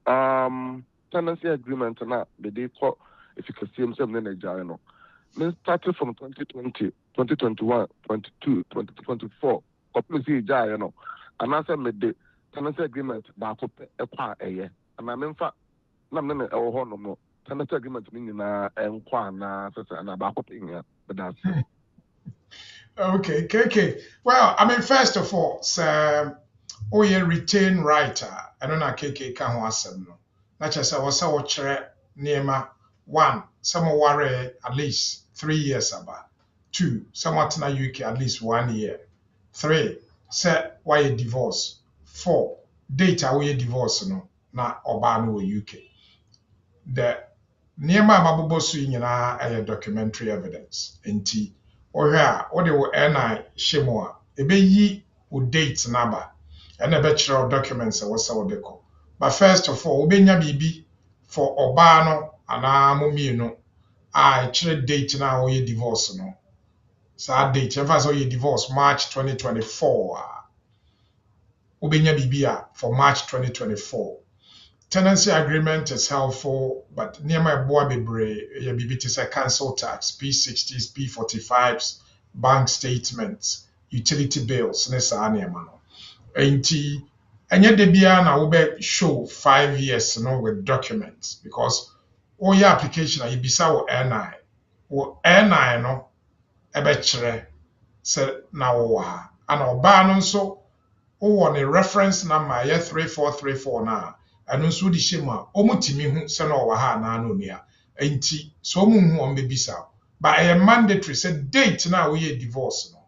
tenancy agreement na be dey call if you can see himself in Nigeria no. Me started from 2020, 2021, 22, 2024. Couple see jaye no. And I said me dey tenancy agreement ba ko ekwa eye. And I mean fa na me e wo ho no mo. Tenancy agreement ni na enkwa na sese na ba ko pinya. But that's it. Okay, KK. Well, I mean, first of all, you retain writer. I don't know KK can wasem no. Not just I was so near one, some worry at least 3 years about. 2, somewhat in a UK at least 1 year. 3, say why a divorce. 4, data why a divorce no na oba no UK. The Niema mabubo so nyina a documentary evidence. Enti ohwe a wo de wo NI hyemo a ebeyi wo date number and ebe kyerɛ documents a wo sa wo de kɔ. But first of all, wobenya bibi for oba no ana mo mienu a kyerɛ date na wo ye divorce no. Saa date efa so ye divorce March 2024 a wobenya bibi a for March 2024. Tenancy agreement is helpful, but near my boy bebre, BBT say council tax, P60s, P45s, bank statements, utility bills, nessa near Ain't and yet the na will show 5 years with documents because all your application you bisa wo NI. Wo NI no ebechere se na wo ha. And oba no so wɔ a reference number yɛ 3434 na ɛno nso de hyɛ mu a ɔmutumi hu sɛ na ɔwɔ ha anaa na ɔni a nti so ɔmu hu ɔmbɛbisa but ɛyɛ mandatory sɛ date na woyɛ divorce no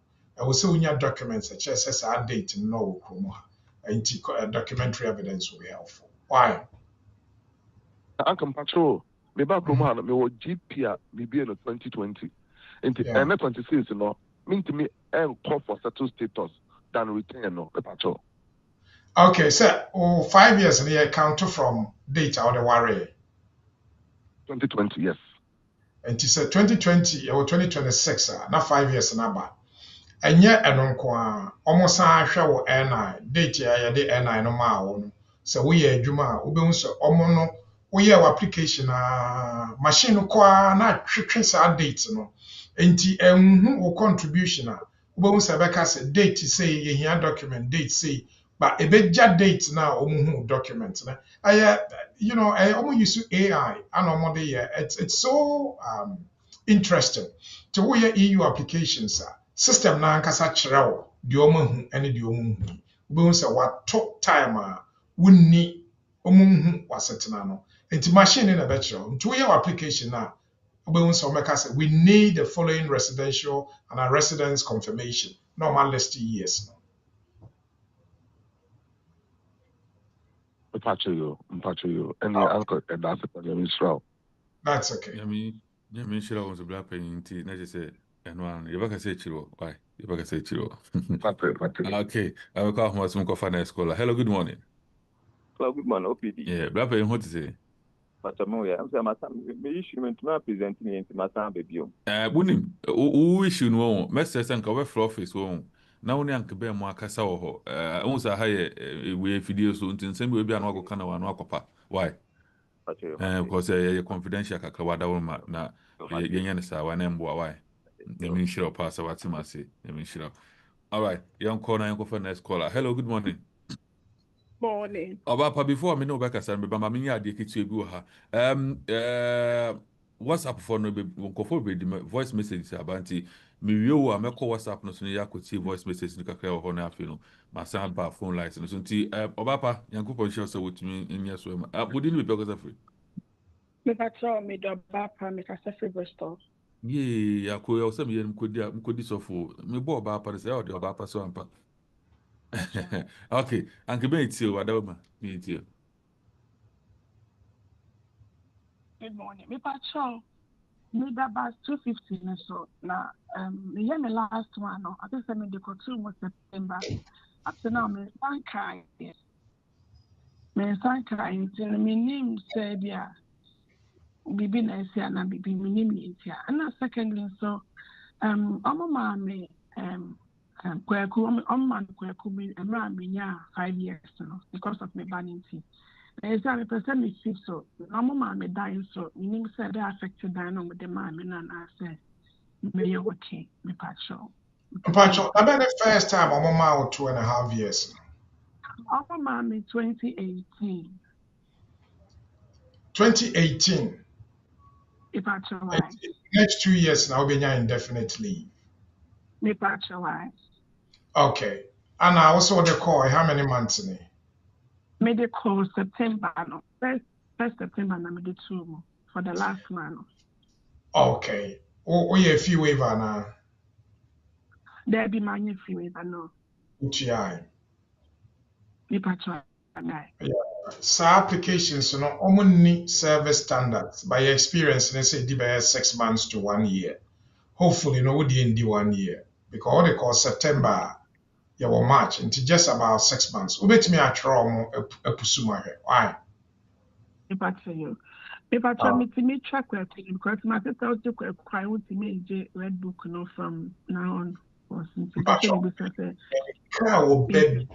ɛwɔ sɛ wonya documents ɛkyerɛ sɛ saa date no na ɔwɔ kurom ha nti documentary evidence will be helpful. Why? Uncle Patrol, me back from me was GP at BB in 2020. Into 26, no, mean to me and call for settled status than retain no Patrol. Okay, so 5 years in the account from data or the warrior. 2020, yes. And it said 2020 or 2026, not 5 years in Abba. And yet, I don't know, almost I show NI, date ya the NI no ma. So we are Juma, Ubunso, Omono, we have application, machine qua, not trace our dates, no. And who contribution, Ubunsa Becca date say, ye document, date say, but a beja date now, documents. You know, I almost use AI, and it's so interesting to where EU applications are. System na nkasa kyerɛ wo deɛ ɔmo hu ne deɛ ɔmo hu. Wobɛhu sɛ wato time a wonni ɔmo hu wasetena no. Nti machine na ɛbɛkyerɛ wo. Nti woyɛ wo application na wobɛhu sɛ ɔmɛka sɛ we need the following residential and a residence confirmation. Na ɔma list years no. Mpacho, and the uncle and that's Israel. That's okay. I mean, Shira was a black painting tea, not just say, and one, you better say Chiro. Why? You better say Chiro. Okay, I will call my son for next caller. Hello, good morning. Hello, good morning, OPD. Yeah, black painting, what to say? But I'm me issue to present me into my son baby. Bunim, who issue no, Mr. Sanka, we for office won. Now, only Uncle Ben Marcasa or also higher we video soon, and send we be an Wako Kana and Wakopa. Why? Because a confidential Kakawada woman, na Yanisa, one and why. The ministry of Pastor Watimasi, the ministry of. All right, young corner, young for next caller. Hello, good morning. Morning. About before me know back as I'm but my yard you ha. WhatsApp for no be voice message about me you am call WhatsApp no so ya could see voice message ni kakra ho na afi no ma san ba phone license so nti obapa yankopon show so with me in yes so budi ni be because of free. Me patrol me do bapa me kasa free Bristol. Yeah, ya ko yo say me mkodi so for me bo obapa say o de obapa so ampa. Okay, Uncle Ben it's you wadoma me it's you. Good morning. Me patrol me da bus 250 na so na me hear me last one no. I think say me dey go 2 months September. Up to now me san kai. Me san kai until me name said yeah. Bibi na sia na bibi me name sia. And secondly so omo ma me kweku man kweku me emra me nya 5 years no because of me vanity. Is that a person me see so omo ma me dying so meaning say that affected dying on with the man me na say me okay me patrol. Patrol, I bet the first time omo ma 2.5 years. Omo ma me 2018. 2018. Me patrol right. Next 2 years now be indefinite leave. Me patrol right. Okay. And I also the call how many months in it? Me the call September no. First September na me the 2 for the last month. Okay. Oh yeah, fee waiver now. There be money free waiver no. UTI. Me patrol right. Yeah. So applications no only service standards by your experience they say be 6 months to 1 year. Hopefully no would in the 1 year because what they call September yeah well March into just about 6 months. Ubet me a trauma a pusuma here. Why? Me patrol you. Me patrol me to me track where because my sister also quite would to me red book no from now on. Ka wo be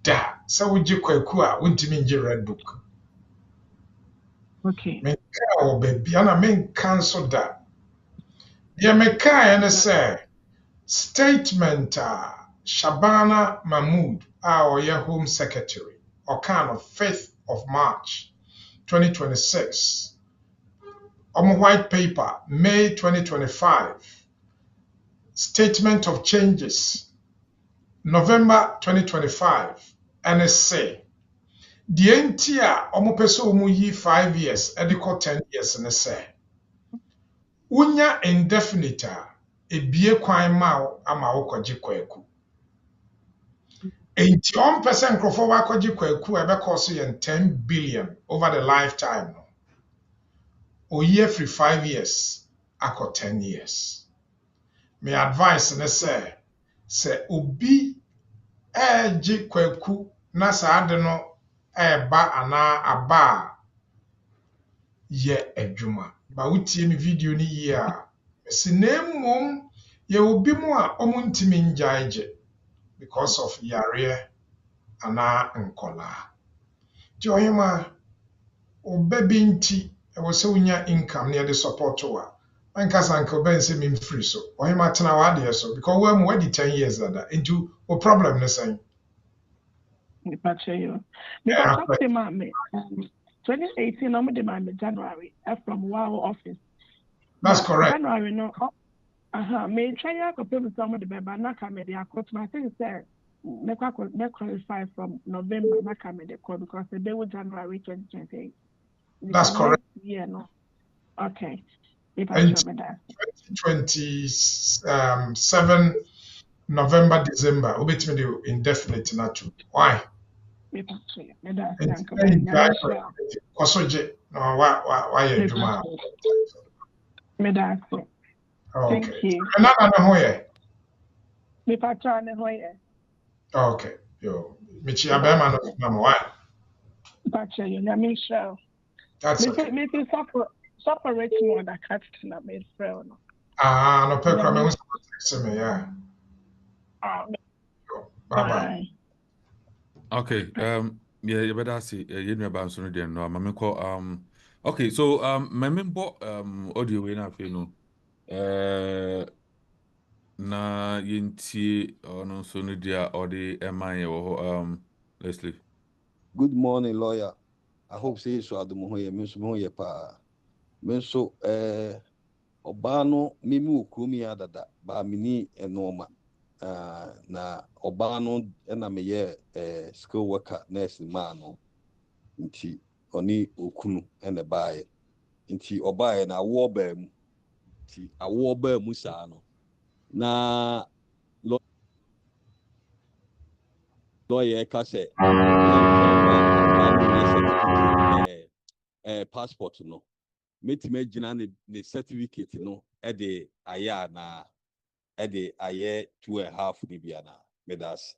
da so we kwaku a wontimi nje red book. Okay. Me ka wo be bia na me cancel da. Dia me ka ene say statement Shabana Mahmood our Home Secretary or kind of 5th of March 2026 on white paper May 2025 statement of changes November 2025 NSA the entire omopeso yi 5 years ediko 10 years ne say unya indefinite ebie kwan ma ama wokoje kwaku enti on person krofo wakoje kwaku ebe cost you 10 billion over the lifetime no o year free 5 years akọ 10 years my advice ne say obi eje kwaku na saa de no eba ana aba ye adwuma ba wutie mi video ni yi a sinemom ye obi mu a omuntimi njaeje because of yare ana nkola ti oyema obabi nti e wo se unya income near the support wa ankasa nka oba nse mi free so oyema tena wa de so because we am wadi 10 years that into o problem ne sen Me patrol you. Because something me 2018 I'm the man January from Wow office. That's correct. January no. Me try to compare with some of the baby na come the account. I think say me qualify from November na come the call because the day was January 2028. That's correct. Yeah no. Okay. Me patrol me that. 2027 November December obetimi the indefinite na too. Why? Me patrol me that. Kosoje no why adwuma. Me that. Okay. Thank you. Another no here. Me patrol ne hoye. Okay. Yo, Michi Abema no why? Patrol you na me show. That's okay. Me separate more than cat na me friend. No pekra me who me, yeah. Bye bye. Okay. Yeah, you better see. You know about something there. No, I'm call. Okay. So my member audio we na fe no. Na yinti ono so no dia or the MI or Leslie. Good morning, lawyer. I hope say so adumoye me pa. Me so obano mimi ukumi adada ba mini enoma. Na obano na meye skill worker nurse man nti oni okunu ene bae. Nti obae na awo ba mu. Nti awo ba mu saa no. Na lawyer ka say certificate passport no. Metime gyina ne certificate no de ayɛ na de ayɛ 2.5 ni bia na medas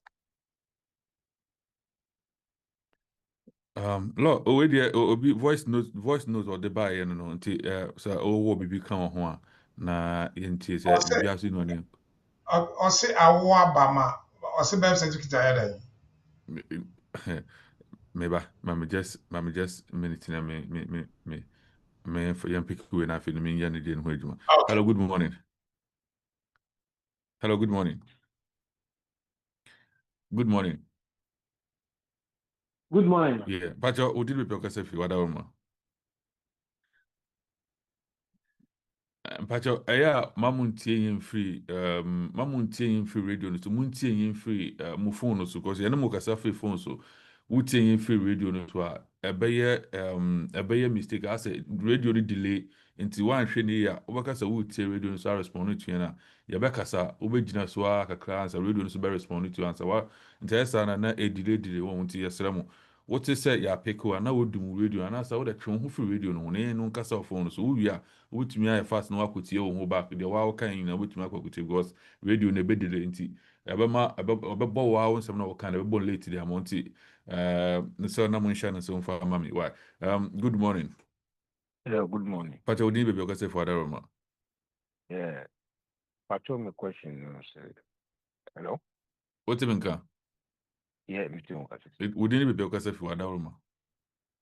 Law we there obi voice note or the buy no no nti so wo bibi kan ho a na yinti say bi aso no ne O se awo abama o se birth certificate ayɛ dɛn. Maybe mama just minute na me for young people we na fi no me yan dey no adwuma. Hello, good morning. Hello, good morning. Good morning. Good morning. Yeah, but you did be person fi wada ma. Pacho aya mamuntie yin free radio no so muntie yin free mo phone no so cause you no mo kasa free phone so wutie yin free radio no so a ebeye mistake as radio no delay nti wan hwe ni ya obakasa wutie radio no so respond to na ya bekasa obegina so akakra answer radio no so be respond to answer wa nti esa na e delay won nti yesra mo what is say ya pick na wodum radio na sa wo de twe ho free radio no ne no kasa phone so wo wia wotumi aye fast na wakotie wo ho back de wa kan na wotumi akotie because radio na be delay nti ebema ebebo wa wo nsem na wo kan ebebo late de amonti so na mo nsha na so mfa mami why good morning. Yeah, good morning. Pacho odi be because for that Roma. Yeah. Pacho me question said. Hello? What even can? Yeah, me too. It wouldn't be because for that Roma.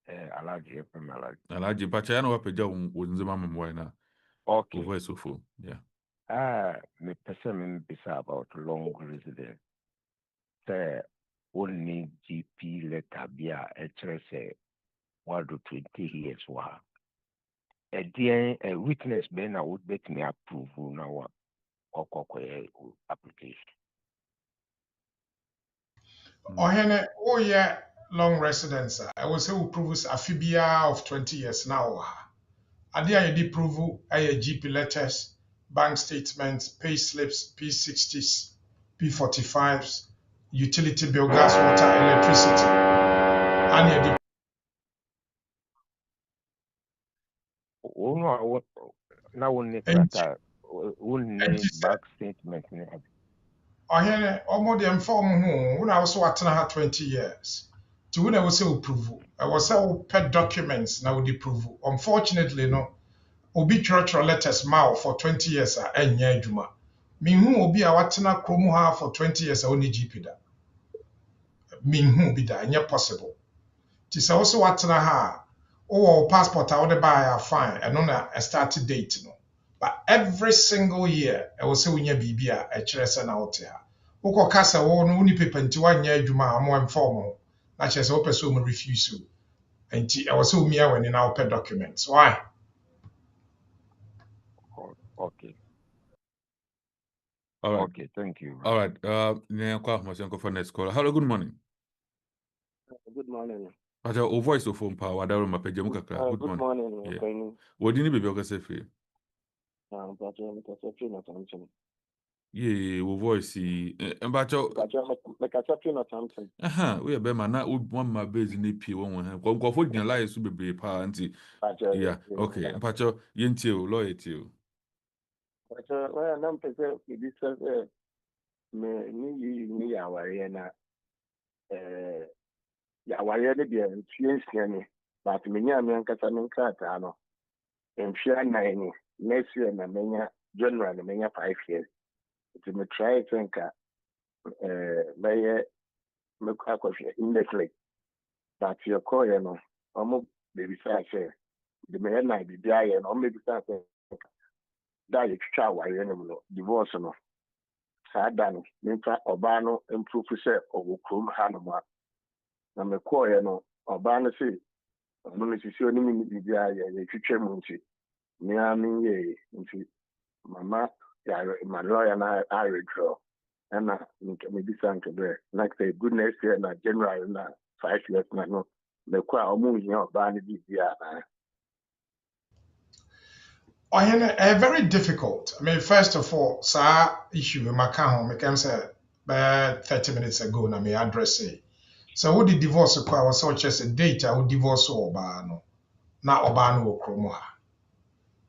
Alaji from Alaji. Alaji Pacho ya no wapeja unzema mamwa na. Okay. Voice of phone. Yeah. Me person me bisa about long residence. Say only GP letter bia say 1 to 20 years wa. A witness ben I would bet me approve now or application. Ohene yeah long residence. I will say we prove a fibia of 20 years now. Ade a yɛde prove ɛyɛ GP letters, bank statements, pay slips, P60s, P45s, utility bill, gas, water, electricity. And yɛde Now only that only bank statement. Ɔhene ɔmo deɛ mfa ɔmo ho wo na wo so watena ha 20 years. Nti wo na wo sɛ wo prove. Ɛwɔ sɛ wopɛ documents na wode prove. Unfortunately no, obi twerɛtwerɛ letters ma for 20 years a ɛnyɛ adwuma. Minhu obi a watena kurom ha for 20 years a ɔne GP da. Minhu bi da, ɛnyɛ possible. Nti sɛ wo so watena ha a wowɔ passport a wode baeɛ a fine, ɛno na a start date no. But every single year, ɛwɔ sɛ wonya biribi a ɛkyerɛ sɛ na wote ha. Wokɔka sɛ wo no woni paper nti woanyɛ adwuma a ɔmo ɛmfa ɔmo ho. Na kyerɛ sɛ wopɛ sɛ ɔmo refuse wo. Nti ɛwɔ sɛ womia w'ani na wopɛ documents. Why? Okay. All right. Okay, thank you. All right. For next call. Hello, good morning. Good morning. Pacho, o voice of phone power. Wadaro mapeja mukakra. Good morning. Yeah. What did you be able to say? Yeah, we voice. And Pacho, we are bema na one my base in AP one. Go for the lies to be party. Yeah, okay. And Pacho, yentio, loyalty. Pacho, I'm present with this. Me aware na ya aware ne de experience ne but menya me ankasa me nkrataa no nhwea 9 next year na menya January na menya 5 years. It me try think meye me kwa indefinitely. But your call no omo baby say the me na bibia ye no me bisa say that you twa wire no divorce no sada no nimfa oba no improve say ogokrom ha no ma na me call ye no oba no say no me sisi oni mi bibia ye twetwe mu nti me ami ye nti mama ya my lawyer na I withdraw and me bisa nke there like say goodness year na January na 5 years na no me kwa omu yin oba no bibia na very difficult. I mean, first of all, sir, issue with my account, I can say, 30 minutes ago, na me address it. So, what the divorce require was such as a date, I would divorce Obano. Now, Obano Okromoha.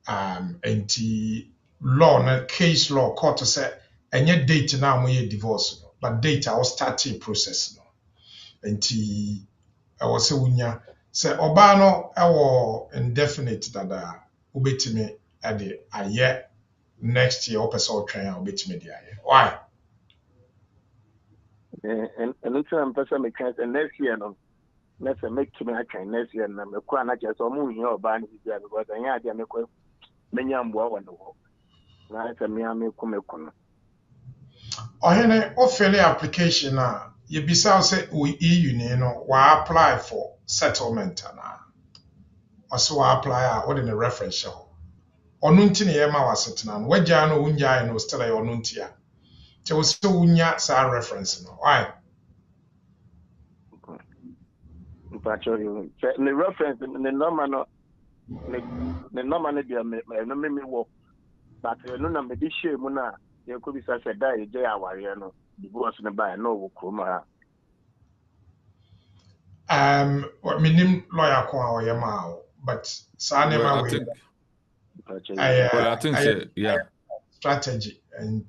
And the law, na case law, court to say, and yet date now, we divorce, but date, I was starting process. And the, I was say, Obano, I indefinite that, ubetime at the year next year person train ubetime the year. Why? and it's an person me can say next year no let's make to me I next year na me kwa na just omu yin oba ni bibia because anya dia me kwa menya mboa wonwo na say me am ku me kono Ohene ofele application na you bisa say we EU no wa apply for settlement na also wa apply a what in the reference show onu nti ne yema wa setna no wagya no unya no still ya onu nti a che wo still unya sa reference no why actually the reference the number no the number no dia me no me work but no na me di share mu na ye ko bisa say die je aware no divorce no buy no wo kroma what minim lawyer ko a oyema but sa ne ma we I think so, yeah. Strategy and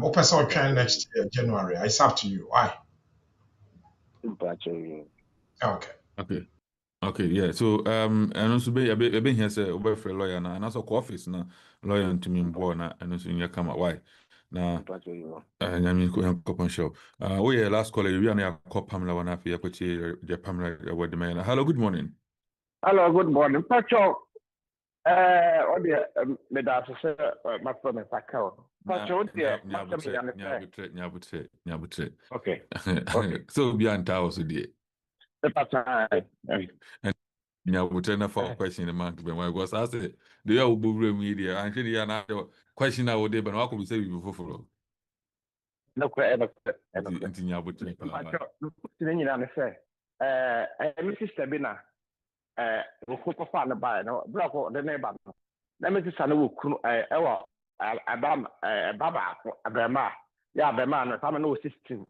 open so train next year January. It's up to you. Why? Okay, yeah. So and also be here say over for lawyer na and also office na lawyer to me mbo na and also you come why na I mean ko show. We last call you na call Pamela wana fi yakochi the Pamela word man. Hello, good morning. Hello, good morning. Pacho what the me da say my friend Pacho. Pacho nyabutre. Okay. So be anta also dey. And nyabutre na for question the man to be because I say the you will media and actually na question na would but I could say before. No question. Into nyabutre. Pacho, you know say my sister Bina wokɔ fa ne ba no brako de ne ba no na me sisa no wokunu ɛwɔ abam baba abema ya abema no fa no 16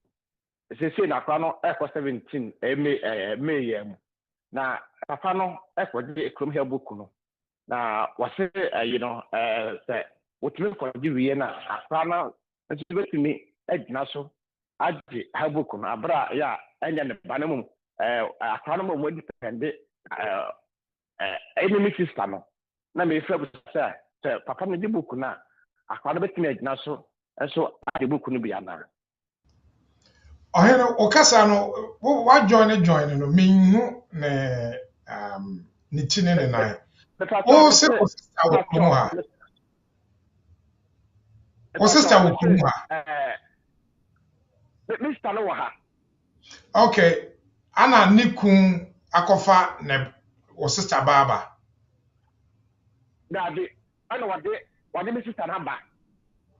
sese na kwa no ɛkɔ 17 me yam na papa no ɛkɔ de ekrom ha book no na wase you know sɛ wotumi kɔ de wie na akwa no nso betumi agina so agye ha book no abra ya enya ne ba no mu akwa no mo depende enemy sister no na me frɛ say papa no di book na akwa no betumi agina so so ade book no bia na Ohene okasa no wa join no minhu ne ne tine ne nai o se o sister wo kumu ha o sister wo kumu ha Mr. no ha okay ana nikun akofa ne o sister baba Daddy, I know what the sister number.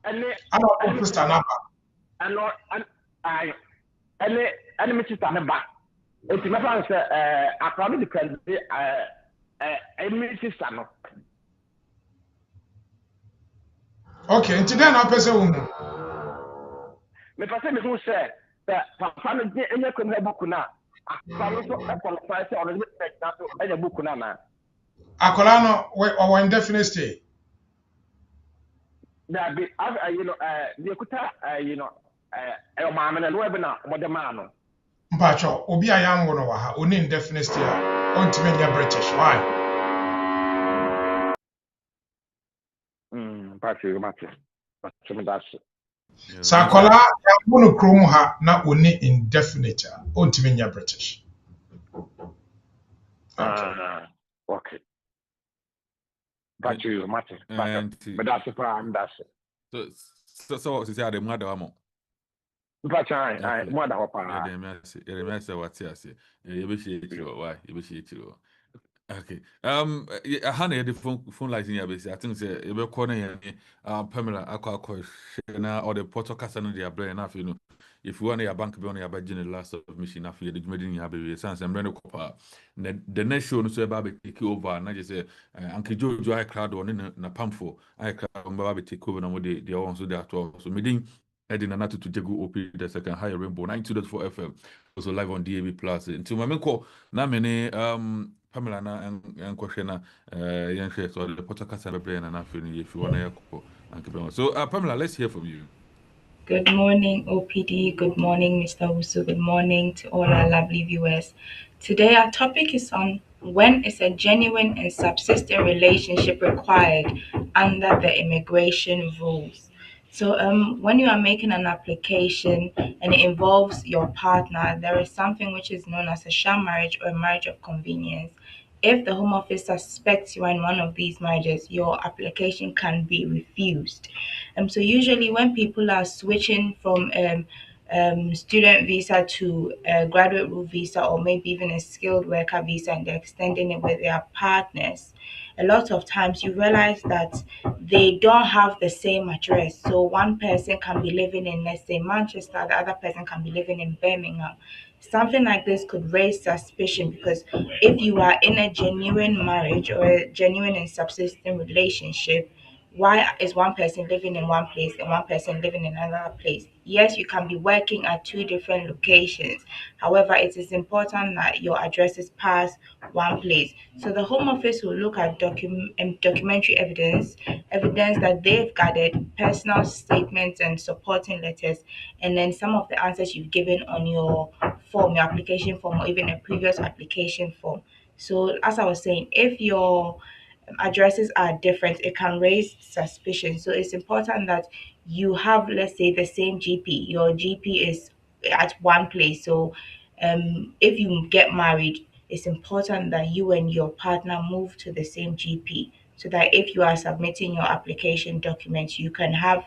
And ana o sister number. And my sister number. It's my friend say I probably depend my sister no. Okay, until then I person wo. Me person me who say that papa no dey enye kom na book na. Akwa so qualify say on the na so enye book na. Akola no we indefinite stay. That be you know the kuta you know mama na no be na mo de ma no. Mpacho, obi a yam no ha, oni indefinite stay a, ontime nya British. Why? Patrick, Matthew. That's Sakola yam no krom ha na oni indefinite a, ontime nya British. okay. Patrick, Matthew. But that's the problem. That's it. So say the mother amo. Patrick, I mother papa. Yeah, them say what say. You be share why? You be share. Okay. I had the phone lines in your base. I think say you be calling here. Pamela, akwa na or the portal cassa no dia brain enough, you know. If you want your bank be on your budget the last submission after the made in your baby sans and brand copper. The next show no so about take over. Na just say Uncle Jojo I crowd on na pamfo. I crowd on baby take over na mo the ones so that so meeting Edin Anatu to Jagu OP the second higher rainbow 92.4 FM. Also live on DAB Plus. Until my call na many Pamela and Koshena Yankee so the podcast have a brain and if you want to so Pamela, let's hear from you. Good morning, OPD. Good morning, Mr. Wusu. Good morning to all our lovely viewers. Today, our topic is on when is a genuine and subsisting relationship required under the immigration rules. So, when you are making an application and it involves your partner, there is something which is known as a sham marriage or a marriage of convenience. If the Home Office suspects you are in one of these marriages, your application can be refused. So usually when people are switching from student visa to a graduate route visa or maybe even a skilled worker visa and they're extending it with their partners, a lot of times you realize that they don't have the same address. So one person can be living in, let's say, Manchester, the other person can be living in Birmingham. Something like this could raise suspicion because if you are in a genuine marriage or a genuine and subsisting relationship, why is one person living in one place and one person living in another place? Yes, you can be working at two different locations. However, it is important that your addresses pass one place. So the Home Office will look at documentary evidence that they've gathered, personal statements and supporting letters, and then some of the answers you've given on your form, your application form, or even a previous application form. So as I was saying, if your addresses are different, it can raise suspicion. So it's important that you have, let's say, the same GP. Your GP is at one place. So if you get married, it's important that you and your partner move to the same GP so that if you are submitting your application documents, you can have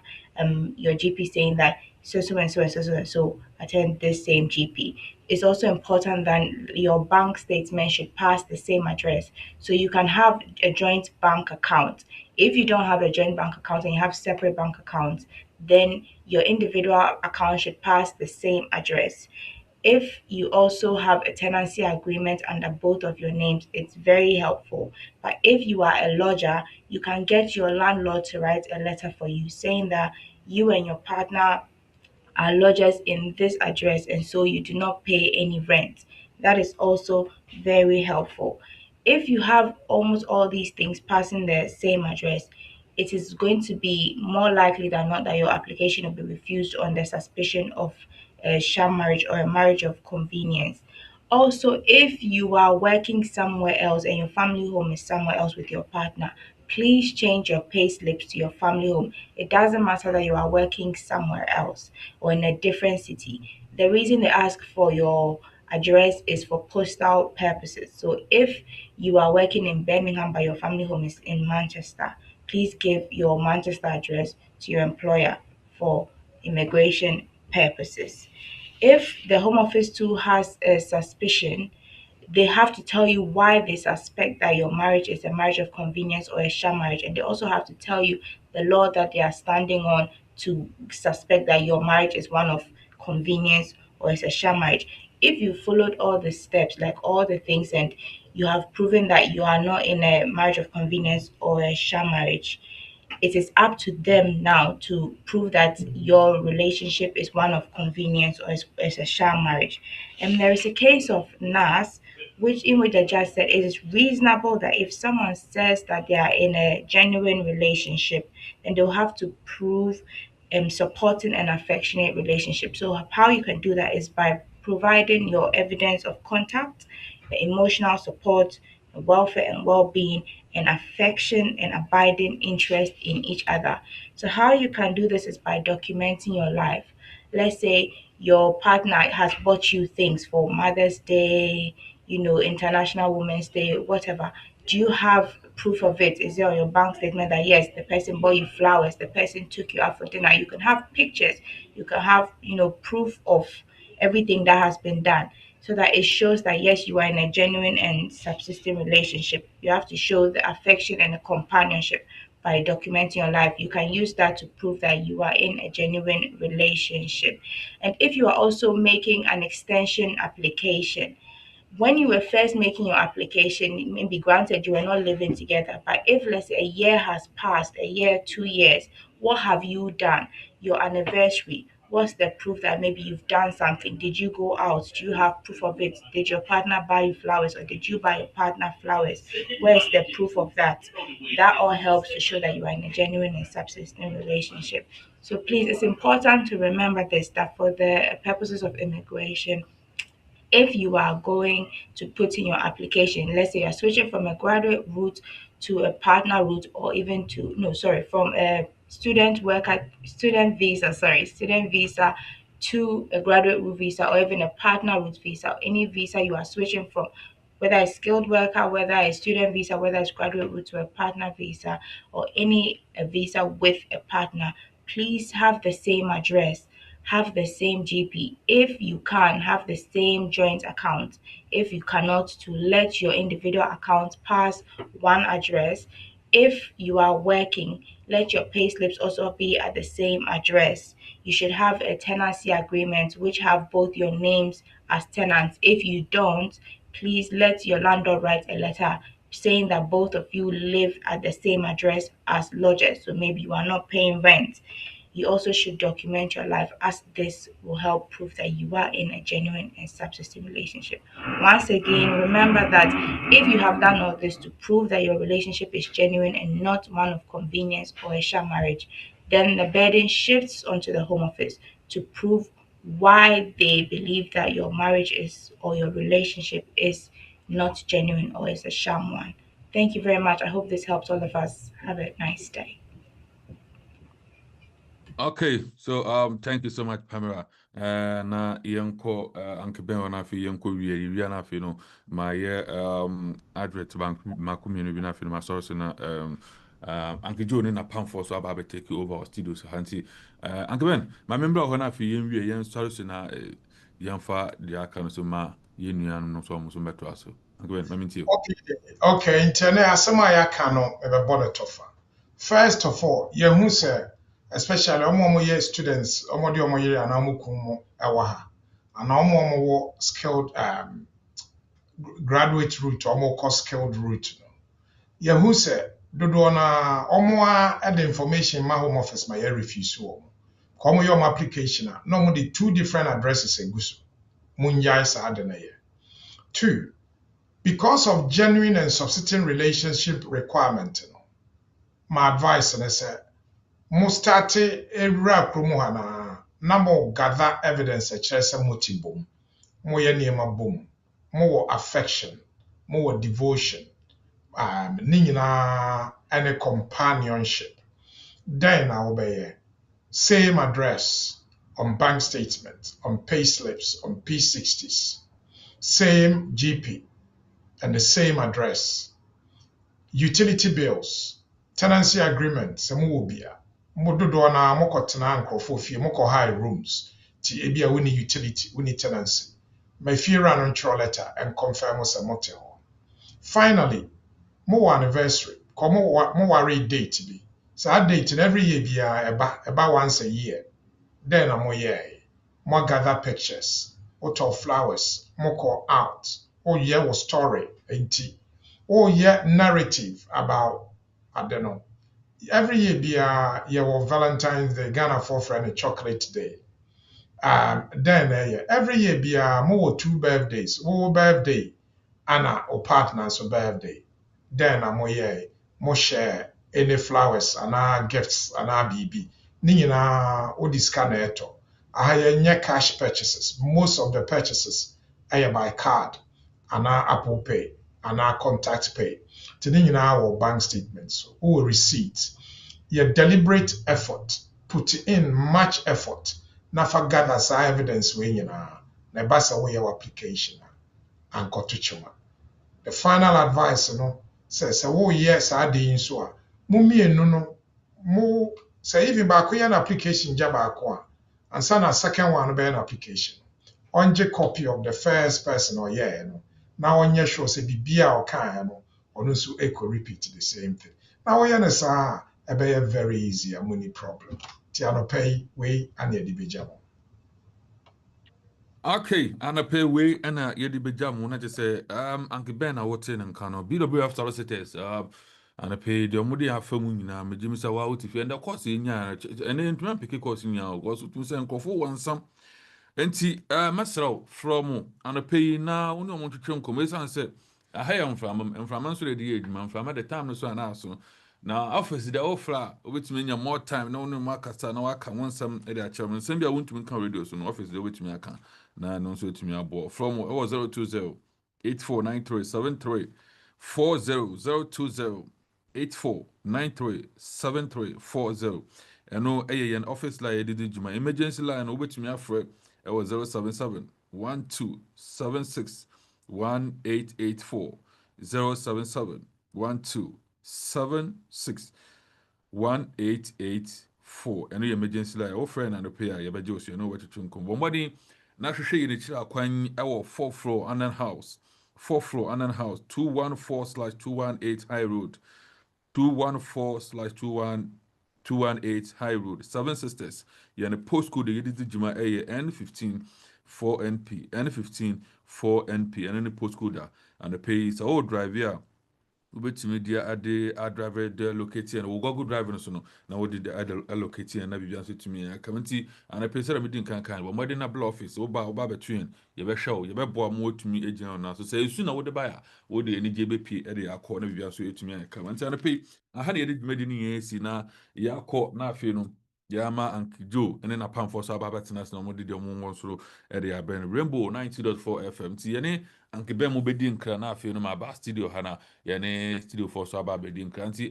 your GP saying that so and so and so and so attend this same GP. It's also important that your bank statement should pass the same address. So you can have a joint bank account. If you don't have a joint bank account and you have separate bank accounts, then your individual account should pass the same address. If you also have a tenancy agreement under both of your names, it's very helpful. But if you are a lodger, you can get your landlord to write a letter for you saying that you and your partner are lodgers in this address and so you do not pay any rent. That is also very helpful. If you have almost all these things passing the same address, it is going to be more likely than not that your application will be refused on the suspicion of a sham marriage or a marriage of convenience. Also, if you are working somewhere else and your family home is somewhere else with your partner, please change your pay slips to your family home. It doesn't matter that you are working somewhere else or in a different city. The reason they ask for your address is for postal purposes. So if you are working in Birmingham but your family home is in Manchester, please give your Manchester address to your employer for immigration purposes. If the Home Office too has a suspicion, they have to tell you why they suspect that your marriage is a marriage of convenience or a sham marriage, and they also have to tell you the law that they are standing on to suspect that your marriage is one of convenience or it's a sham marriage. If you followed all the steps, like all the things, and you have proven that you are not in a marriage of convenience or a sham marriage, it is up to them now to prove that your relationship is one of convenience or is a sham marriage. And there is a case of NAS, in which the judge said it is reasonable that if someone says that they are in a genuine relationship, then they'll have to prove supporting an affectionate relationship. So how you can do that is by providing your evidence of contact, the emotional support, the welfare and well-being, and affection and abiding interest in each other. So how you can do this is by documenting your life. Let's say your partner has bought you things for Mother's Day, International Women's Day, whatever. Do you have proof of it? Is it on your bank statement that yes, the person bought you flowers, the person took you out for dinner? You can have pictures, you can have, proof of everything that has been done so that it shows that yes, you are in a genuine and subsisting relationship. You have to show the affection and the companionship by documenting your life. You can use that to prove that you are in a genuine relationship. And if you are also making an extension application, when you were first making your application, it may be granted you were not living together, but if let's say a year has passed, a year, 2 years, what have you done? Your anniversary. What's the proof that maybe you've done something? Did you go out? Do you have proof of it? Did your partner buy you flowers or did you buy your partner flowers? Where's the proof of that? That all helps to show that you are in a genuine and subsisting relationship. So please, it's important to remember this, that for the purposes of immigration, if you are going to put in your application, let's say you're switching from a graduate route to a partner route, or even to, no, sorry, from a student visa to a graduate route visa, or even a partner route visa, or any visa you are switching from, whether it's skilled worker, whether it's student visa, whether it's graduate route to a partner visa, or any visa with a partner, please have the same address, have the same GP. If you can, have the same joint account. If you cannot, to let your individual account pass one address. If you are working, let your pay slips also be at the same address. You should have a tenancy agreement which have both your names as tenants. If you don't, please let your landlord write a letter saying that both of you live at the same address as lodgers. So maybe you are not paying rent. You also should document your life, as this will help prove that you are in a genuine and subsisting relationship. Once again, remember that if you have done all this to prove that your relationship is genuine and not one of convenience or a sham marriage, then the burden shifts onto the Home Office to prove why they believe that your marriage is, or your relationship is, not genuine or is a sham one. Thank you very much. I hope this helps all of us. Have a nice day. Okay, so thank you so much, Pamela. Na yenko Uncle Ben on afi yenko we na afi no my advert bank my community na afi my source na Uncle Joe na pam for so about take over our studios hanti Uncle Ben my member of na afi yen we yen source na yenfa dia kan so ma yenu no so mo so beto aso Uncle Ben me tell Okay, internet asema ya kano ebe border tofa. First of all, yehu say especially omo ye students, omo di omo yere ana omo kumo ewa ha. Ana omo wo skilled graduate route, omo ko skilled route. Yehu say dodo na omo a the information ma Home Office ma ye refuse wo. Ko omo your application na omo the two different addresses eguso. Munjai sa ade na ye. Two, because of genuine and subsisting relationship requirement, my advice is that mo start ewura kromo hana na mo gather evidence a kyerɛ sɛ mo ti bom, mo yɛ nneɛma bom, mo wɔ affection, mo wɔ devotion, ne nyinaa ɛne companionship. Then na wobɛyɛ same address on bank statement, on pay slips, on P60s, same GP, and the same address. Utility bills, tenancy agreement, sɛ mowɔ bi a, mo dodoɔ na mokɔtena nkurɔfoɔ fie, mokɔ high rooms, ti ebi a woni utility, woni tenancy. My fie ra no ntwerɛ letter and confirm sɛ mote hɔ. Finally, mowɔ anniversary, kɔ moware date bi. Saa date no every year biara ɛba once a year. Then na moyɛɛ. Mo gather pictures, wotɔ flowers, mokɔ out, woyɛ wo story nti. Oh yeah, narrative about, I don't know. Every year be Valentine's Day, Ghana for friend a chocolate day. Then every year be more 2 birthdays. Oh birthday, Anna or partners or birthday. Then more share any flowers and our gifts and our BB. Nina o discanato. I cash purchases. Most of the purchases are by card, and Apple Pay, and contact pay. Today in our bank statements or receipts. Your deliberate effort, put in much effort. Nafa gather sa evidence we na basa we your application and kotuchuma. The final advice says oh yes I dey so a no say even back an application ja baako a and na second one be an application onje copy of the first person or no now onye sure say bibia o kan no ono nso echo repeat the same thing now we na say e be very easy amuni problem ti anopay we and the bija. Okay, anapay we and yedi bejam wona je say Uncle Ben a wote na nka no BWF solicitors anapay de omudi afamu nyina megimi sa wa wotifi and course nya ene ntuma peke course nya go so tu say nkofo wansam enti masraw from anapay na woni omotwetwe nkomo esan say ahaya mframa so de di edwuma mframa the time no so anaso na office the offer obetumi nya more time na woni makasa na waka wonsam e de akyerem nsem bia wontumi kan radio so no office de obetumi aka na no so etumi abo from 020 849373 40 84937340 eno yen office line edidi juma emergency line obetumi afre 077 1276 1884 077 1276 1884 eno emergency line o friend and pay ya beje osu eno wetu nkom bombodi na hwehwe yiri kira akwan ewo 4th floor Annan House 214/218 High Road 214/218 High Road 7 Sisters yani postcode yedi juma N15 4NP N15 4NP and any postcode and the pay is all drive here ubetimi dia ade driver de locate and we go drive so no na we did allocate and na bibia so tumi akamenti and pay say me kan but modern na block office oba between ye be show ye be boa mo tumi agina na so say esu na we de baya we de ani je be pie e de akọ na bibia so etumi akamenti and pay aha na ye de dwumadi ni yesi na ye akọ na afi no Yama and Joe and then a pam for Sabatina no more did your moon so area Ben Rainbow 90.4 FM. Tiene and Kibemo Bedin Krana film my bar studio Hana Yane studio for Sabah Bedin Cranty.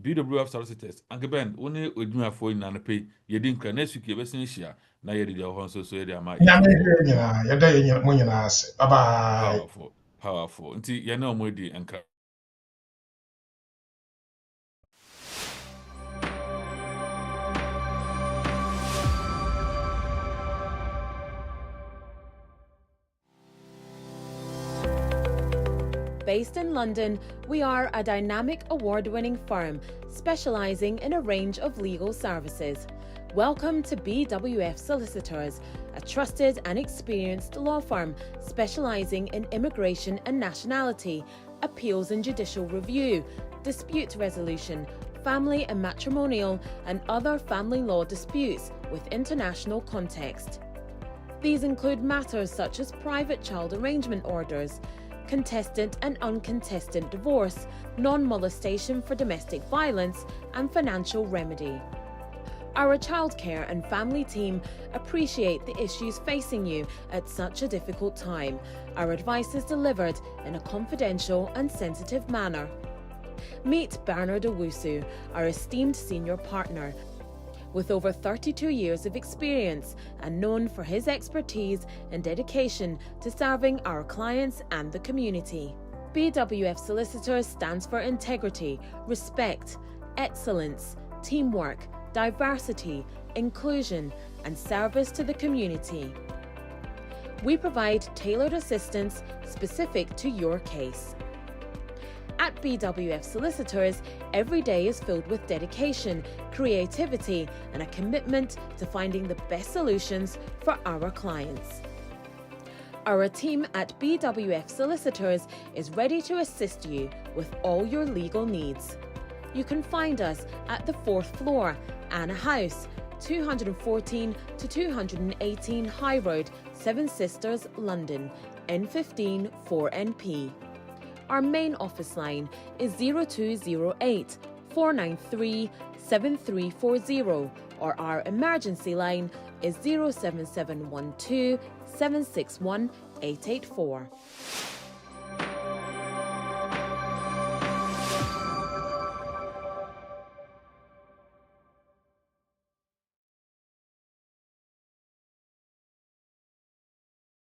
BWF solicitors. Uncle Ben, only with me for in and pay ye didn't can next week, you best in Shia. Now you did your horn so area my powerful. Until you know more the and Based in London, we are a dynamic award-winning firm specialising in a range of legal services. Welcome to BWF Solicitors, a trusted and experienced law firm specialising in immigration and nationality, appeals and judicial review, dispute resolution, family and matrimonial, and other family law disputes with international context. These include matters such as private child arrangement orders, contested and uncontested divorce, non-molestation for domestic violence, and financial remedy. Our childcare and family team appreciate the issues facing you at such a difficult time. Our advice is delivered in a confidential and sensitive manner. Meet Bernard Owusu, our esteemed senior partner. With over 32 years of experience and known for his expertise and dedication to serving our clients and the community. BWF Solicitors stands for integrity, respect, excellence, teamwork, diversity, inclusion, and service to the community. We provide tailored assistance specific to your case. At BWF Solicitors, every day is filled with dedication, creativity, and a commitment to finding the best solutions for our clients. Our team at BWF Solicitors is ready to assist you with all your legal needs. You can find us at the 4th floor, Anna House, 214 to 218 High Road, 7 Sisters, London, N15 4NP. Our main office line is 0208 493 7340 or our emergency line is 07712 761 884.